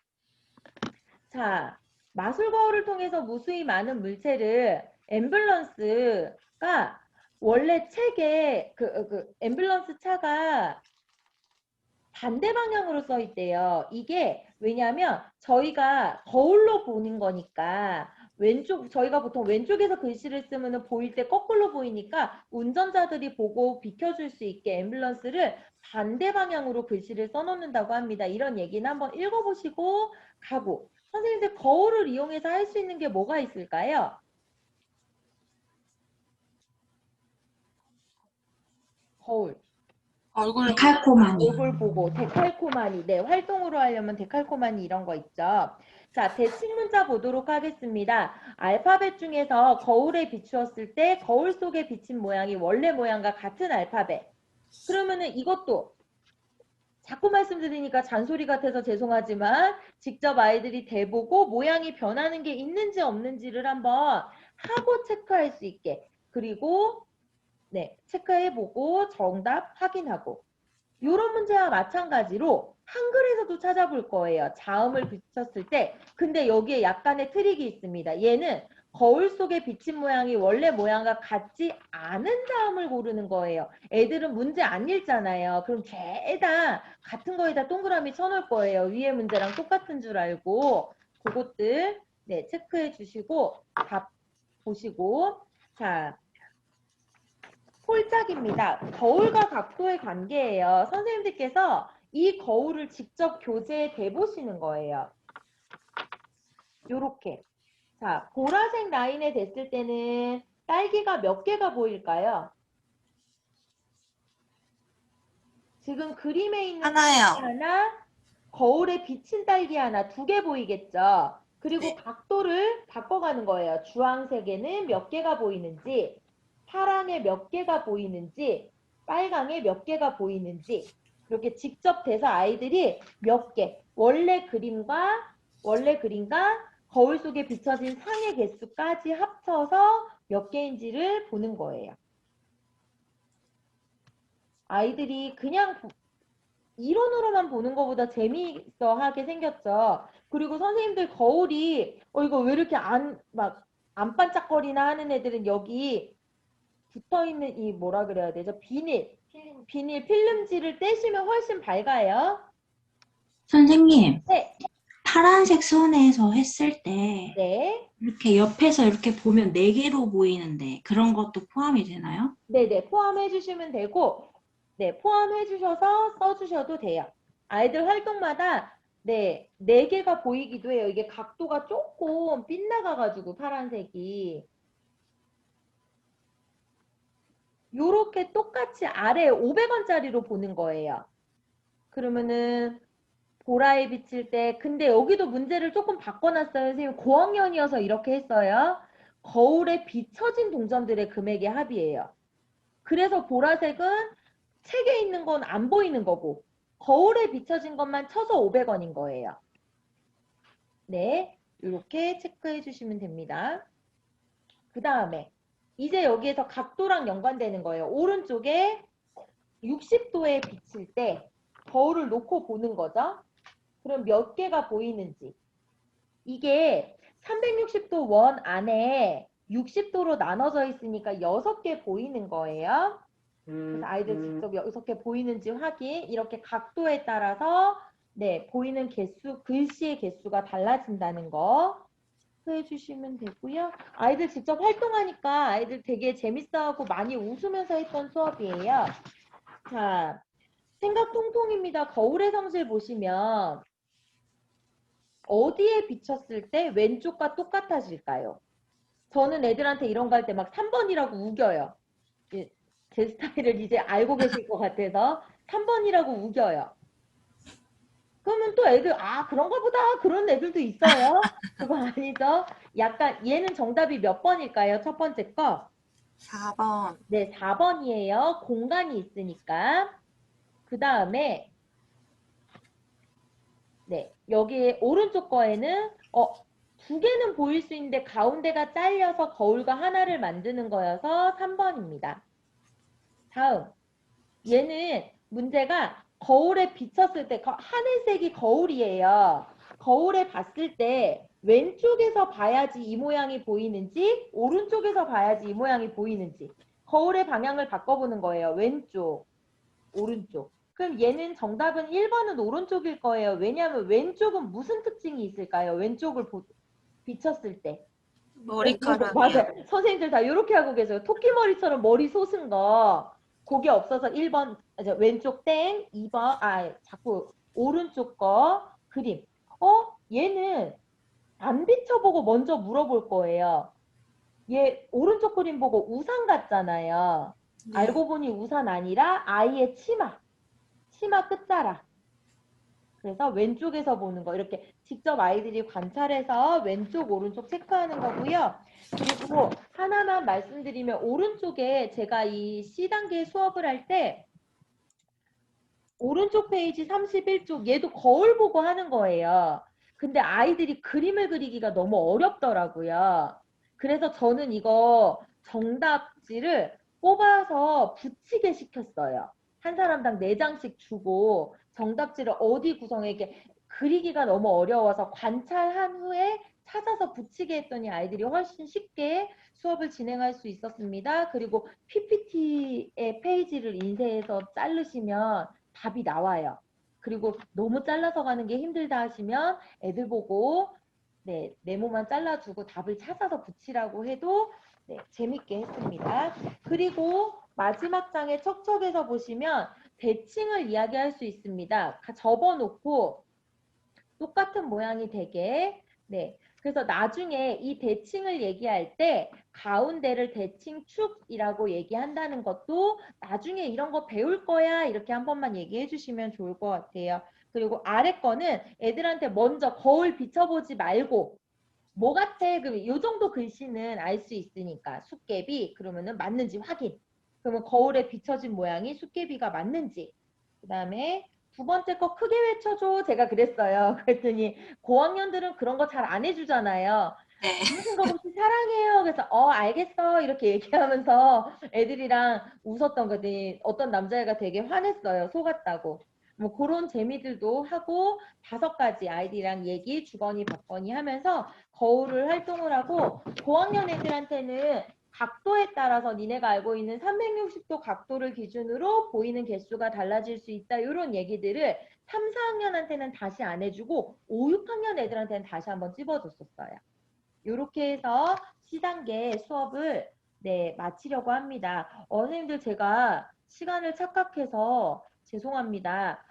[SPEAKER 1] 자, 마술 거울을 통해서 무수히 많은 물체를 앰뷸런스가 원래 책에 앰뷸런스 차가 반대 방향으로 써 있대요. 이게 왜냐하면 저희가 거울로 보는 거니까 저희가 보통 왼쪽에서 글씨를 쓰면 보일 때 거꾸로 보이니까 운전자들이 보고 비켜줄 수 있게 앰뷸런스를 반대 방향으로 글씨를 써놓는다고 합니다. 이런 얘기는 한번 읽어보시고 가고. 선생님들 거울을 이용해서 할 수 있는 게 뭐가 있을까요? 거울.
[SPEAKER 5] 데칼코마니.
[SPEAKER 1] 얼굴 보고 데칼코마니. 네, 활동으로 하려면 데칼코마니 이런 거 있죠. 자, 대칭 문자 보도록 하겠습니다. 알파벳 중에서 거울에 비추었을 때 거울 속에 비친 모양이 원래 모양과 같은 알파벳. 그러면은 이것도 자꾸 말씀드리니까 잔소리 같아서 죄송하지만 직접 아이들이 대보고 모양이 변하는 게 있는지 없는지를 한번 하고 체크할 수 있게. 그리고 네, 체크해보고 정답 확인하고. 이런 문제와 마찬가지로 한글에서도 찾아볼 거예요. 자음을 붙였을 때. 근데 여기에 약간의 트릭이 있습니다. 얘는 거울 속에 비친 모양이 원래 모양과 같지 않은 자음을 고르는 거예요. 애들은 문제 안 읽잖아요. 그럼 죄다 같은 거에다 동그라미 쳐놓을 거예요. 위에 문제랑 똑같은 줄 알고. 그것들 네, 체크해 주시고 답 보시고. 자, 폴짝입니다. 거울과 각도의 관계예요. 선생님들께서 이 거울을 직접 교재에 대보시는 거예요. 요렇게. 자, 보라색 라인에 댔을 때는 딸기가 몇 개가 보일까요? 지금 그림에 있는
[SPEAKER 2] 하나요.
[SPEAKER 1] 딸기 하나, 거울에 비친 딸기 하나, 2개 보이겠죠? 그리고
[SPEAKER 2] 네.
[SPEAKER 1] 각도를 바꿔가는 거예요. 주황색에는 몇 개가 보이는지, 파랑에 몇 개가 보이는지, 빨강에 몇 개가 보이는지 이렇게 직접 대서 아이들이 몇 개, 원래 그림과 거울 속에 비춰진 상의 개수까지 합쳐서 몇 개인지를 보는 거예요. 아이들이 그냥 이론으로만 보는 것보다 재미있어 하게 생겼죠. 그리고 선생님들 거울이 이거 왜 이렇게 안 반짝거리나 하는 애들은 여기 붙어있는 이 뭐라 그래야 되죠? 비닐 필름지를 떼시면 훨씬 밝아요.
[SPEAKER 5] 선생님,
[SPEAKER 1] 네.
[SPEAKER 5] 파란색 선에서 했을 때
[SPEAKER 1] 네.
[SPEAKER 5] 이렇게 옆에서 이렇게 보면 4개로 보이는데 그런 것도 포함이 되나요?
[SPEAKER 1] 네네. 포함해 주시면 되고, 네. 포함해 주셔서 써주셔도 돼요. 아이들 활동마다 네 4개가 보이기도 해요. 이게 각도가 조금 빗나가가지고 파란색이. 요렇게 똑같이 아래 500원짜리로 보는 거예요. 그러면은 보라에 비칠 때 근데 여기도 문제를 조금 바꿔놨어요. 선생님 고학년이어서 이렇게 했어요. 거울에 비춰진 동전들의 금액의 합이에요. 그래서 보라색은 책에 있는 건 안 보이는 거고 거울에 비춰진 것만 쳐서 500원인 거예요. 네. 이렇게 체크해 주시면 됩니다. 그 다음에 이제 여기에서 각도랑 연관되는 거예요. 오른쪽에 60도에 비칠 때 거울을 놓고 보는 거죠. 그럼 몇 개가 보이는지. 이게 360도 원 안에 60도로 나눠져 있으니까 6개 보이는 거예요. 그래서 아이들 직접 6개 보이는지 확인. 이렇게 각도에 따라서 네, 보이는 개수, 글씨의 개수가 달라진다는 거 해주시면 되고요. 아이들 직접 활동하니까 아이들 되게 재밌어하고 많이 웃으면서 했던 수업이에요. 자, 생각 통통입니다. 거울의 성질 보시면 어디에 비쳤을 때 왼쪽과 똑같아질까요? 저는 애들한테 이런 거 할 때 막 3번이라고 우겨요. 제 스타일을 이제 알고 계실 것 같아서 3번이라고 우겨요. 그러면 또 애들 그런가 보다 그런 애들도 있어요. 그거 아니죠? 약간 얘는 정답이 몇 번일까요? 첫 번째 거.
[SPEAKER 2] 4번.
[SPEAKER 1] 네, 4번이에요. 공간이 있으니까. 그 다음에 네, 여기 오른쪽 거에는 2개는 보일 수 있는데 가운데가 잘려서 거울과 하나를 만드는 거여서 3번입니다. 다음, 얘는 문제가 거울에 비쳤을 때 하늘색이 거울이에요. 거울에 봤을 때 왼쪽에서 봐야지 이 모양이 보이는지 오른쪽에서 봐야지 이 모양이 보이는지 거울의 방향을 바꿔보는 거예요. 왼쪽, 오른쪽. 그럼 얘는 정답은 1번은 오른쪽일 거예요. 왜냐하면 왼쪽은 무슨 특징이 있을까요? 왼쪽을 비쳤을 때.
[SPEAKER 2] 머리카락이요.
[SPEAKER 1] 맞아요. 선생님들 다 이렇게 하고 계세요. 토끼머리처럼 머리 솟은 거. 그게 없어서 1번, 왼쪽 땡, 2번, 자꾸 오른쪽 거 그림. 얘는 안 비춰보고 먼저 물어볼 거예요. 얘 오른쪽 그림 보고 우산 같잖아요.
[SPEAKER 2] 네.
[SPEAKER 1] 알고 보니 우산 아니라 아이의 치마 끝자락. 그래서 왼쪽에서 보는 거 이렇게 직접 아이들이 관찰해서 왼쪽 오른쪽 체크하는 거고요. 그리고 하나만 말씀드리면 오른쪽에 제가 이 C단계 수업을 할 때 오른쪽 페이지 31쪽 얘도 거울 보고 하는 거예요. 근데 아이들이 그림을 그리기가 너무 어렵더라고요. 그래서 저는 이거 정답지를 뽑아서 붙이게 시켰어요. 한 사람당 4장씩 주고 정답지를 어디 구성에 이렇게 그리기가 너무 어려워서 관찰한 후에 찾아서 붙이게 했더니 아이들이 훨씬 쉽게 수업을 진행할 수 있었습니다. 그리고 PPT의 페이지를 인쇄해서 자르시면 답이 나와요. 그리고 너무 잘라서 가는 게 힘들다 하시면 애들 보고 네, 네모만 잘라주고 답을 찾아서 붙이라고 해도 네, 재밌게 했습니다. 그리고 마지막 장에 척척에서 보시면 대칭을 이야기할 수 있습니다. 접어놓고 똑같은 모양이 되게 네. 그래서 나중에 이 대칭을 얘기할 때 가운데를 대칭축이라고 얘기한다는 것도 나중에 이런 거 배울 거야 이렇게 한 번만 얘기해 주시면 좋을 것 같아요. 그리고 아래 거는 애들한테 먼저 거울 비춰보지 말고 뭐 같아? 그럼 이 정도 글씨는 알 수 있으니까 숫개비 그러면은 맞는지 확인. 그러면 거울에 비춰진 모양이 숫개비가 맞는지. 그 다음에 두 번째 거 크게 외쳐줘. 제가 그랬어요. 그랬더니 고학년들은 그런 거 잘 안 해주잖아요.
[SPEAKER 2] 네.
[SPEAKER 1] 아무 생각 없이 사랑해요. 그래서 알겠어. 이렇게 얘기하면서 애들이랑 웃었던 거지. 어떤 남자애가 되게 화냈어요. 속았다고. 뭐 그런 재미들도 하고 5가지 아이들이랑 얘기 주거니 받거니 하면서 거울을 활동을 하고 고학년 애들한테는 각도에 따라서 니네가 알고 있는 360도 각도를 기준으로 보이는 개수가 달라질 수 있다. 이런 얘기들을 3, 4학년한테는 다시 안 해주고 5, 6학년 애들한테는 다시 한번 찝어줬었어요. 이렇게 해서 C단계 수업을 네, 마치려고 합니다. 선생님들 제가 시간을 착각해서 죄송합니다.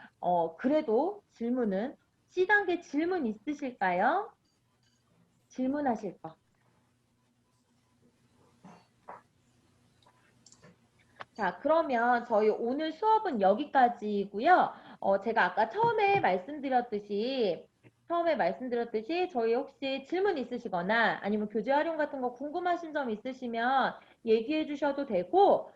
[SPEAKER 1] 그래도 질문은 C단계 질문 있으실까요? 질문하실 거. 자, 그러면 저희 오늘 수업은 여기까지고요. 제가 아까 처음에 말씀드렸듯이 저희 혹시 질문 있으시거나 아니면 교재 활용 같은 거 궁금하신 점 있으시면 얘기해 주셔도 되고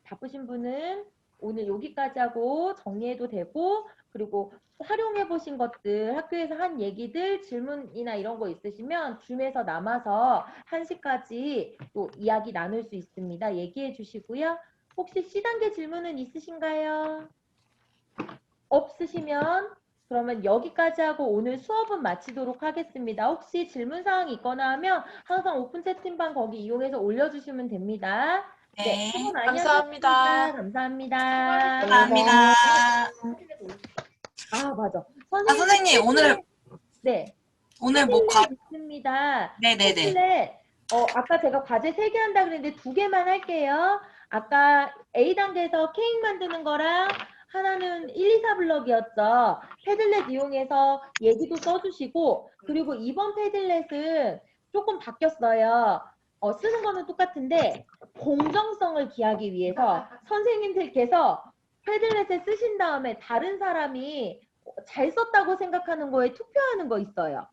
[SPEAKER 1] 바쁘신 분은 오늘 여기까지 하고 정리해도 되고 그리고 활용해 보신 것들, 학교에서 한 얘기들, 질문이나 이런 거 있으시면 줌에서 남아서 1시까지 또 이야기 나눌 수 있습니다. 얘기해 주시고요. 혹시 C단계 질문은 있으신가요? 없으시면 그러면 여기까지 하고 오늘 수업은 마치도록 하겠습니다. 혹시 질문사항이 있거나 하면 항상 오픈 채팅방 거기 이용해서 올려주시면 됩니다. 네, 수고 많이
[SPEAKER 6] 감사합니다.
[SPEAKER 1] 하셨습니다. 감사합니다.
[SPEAKER 2] 감사합니다.
[SPEAKER 1] 아, 맞아.
[SPEAKER 2] 아, 선생님,
[SPEAKER 1] 네.
[SPEAKER 2] 오늘 뭐
[SPEAKER 1] 있습니다.
[SPEAKER 2] 네네네.
[SPEAKER 1] 패들렛, 아까 제가 과제 3개 한다 그랬는데 2개만 할게요. 아까 A단계에서 케이크 만드는 거랑 하나는 1, 2, 4 블럭이었죠. 패들렛 이용해서 얘기도 써주시고, 그리고 이번 패들렛은 조금 바뀌었어요. 쓰는 거는 똑같은데 공정성을 기하기 위해서 선생님들께서 패들렛에 쓰신 다음에 다른 사람이 잘 썼다고 생각하는 거에 투표하는 거 있어요.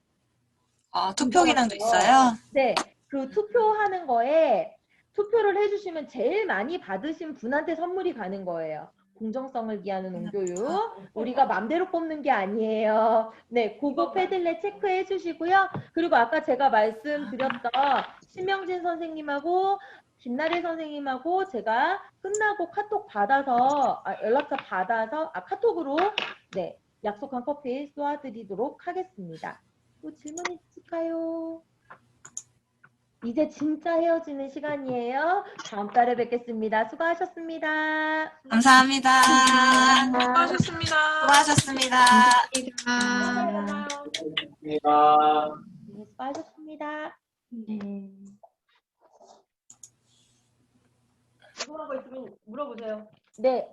[SPEAKER 2] 아, 투표 기능도 있어요?
[SPEAKER 1] 네, 그 투표하는 거에 투표를 해주시면 제일 많이 받으신 분한테 선물이 가는 거예요. 공정성을 기하는 옹교육. 우리가 맘대로 뽑는 게 아니에요. 네, 그거 패들렛 체크해 주시고요. 그리고 아까 제가 말씀드렸던 신명진 선생님하고 김나래 선생님하고 제가 끝나고 카톡 받아서, 연락처 받아서, 카톡으로, 네, 약속한 커피 쏘아드리도록 하겠습니다. 또 질문 있을까요? 이제 진짜 헤어지는 시간이에요. 다음 달에 뵙겠습니다. 수고하셨습니다.
[SPEAKER 2] 감사합니다.
[SPEAKER 6] 수고하셨습니다.
[SPEAKER 2] 수고하셨습니다.
[SPEAKER 1] 네, 수고하셨습니다.
[SPEAKER 5] 네.
[SPEAKER 4] 궁금한 거 있으면 물어보세요.
[SPEAKER 1] 네,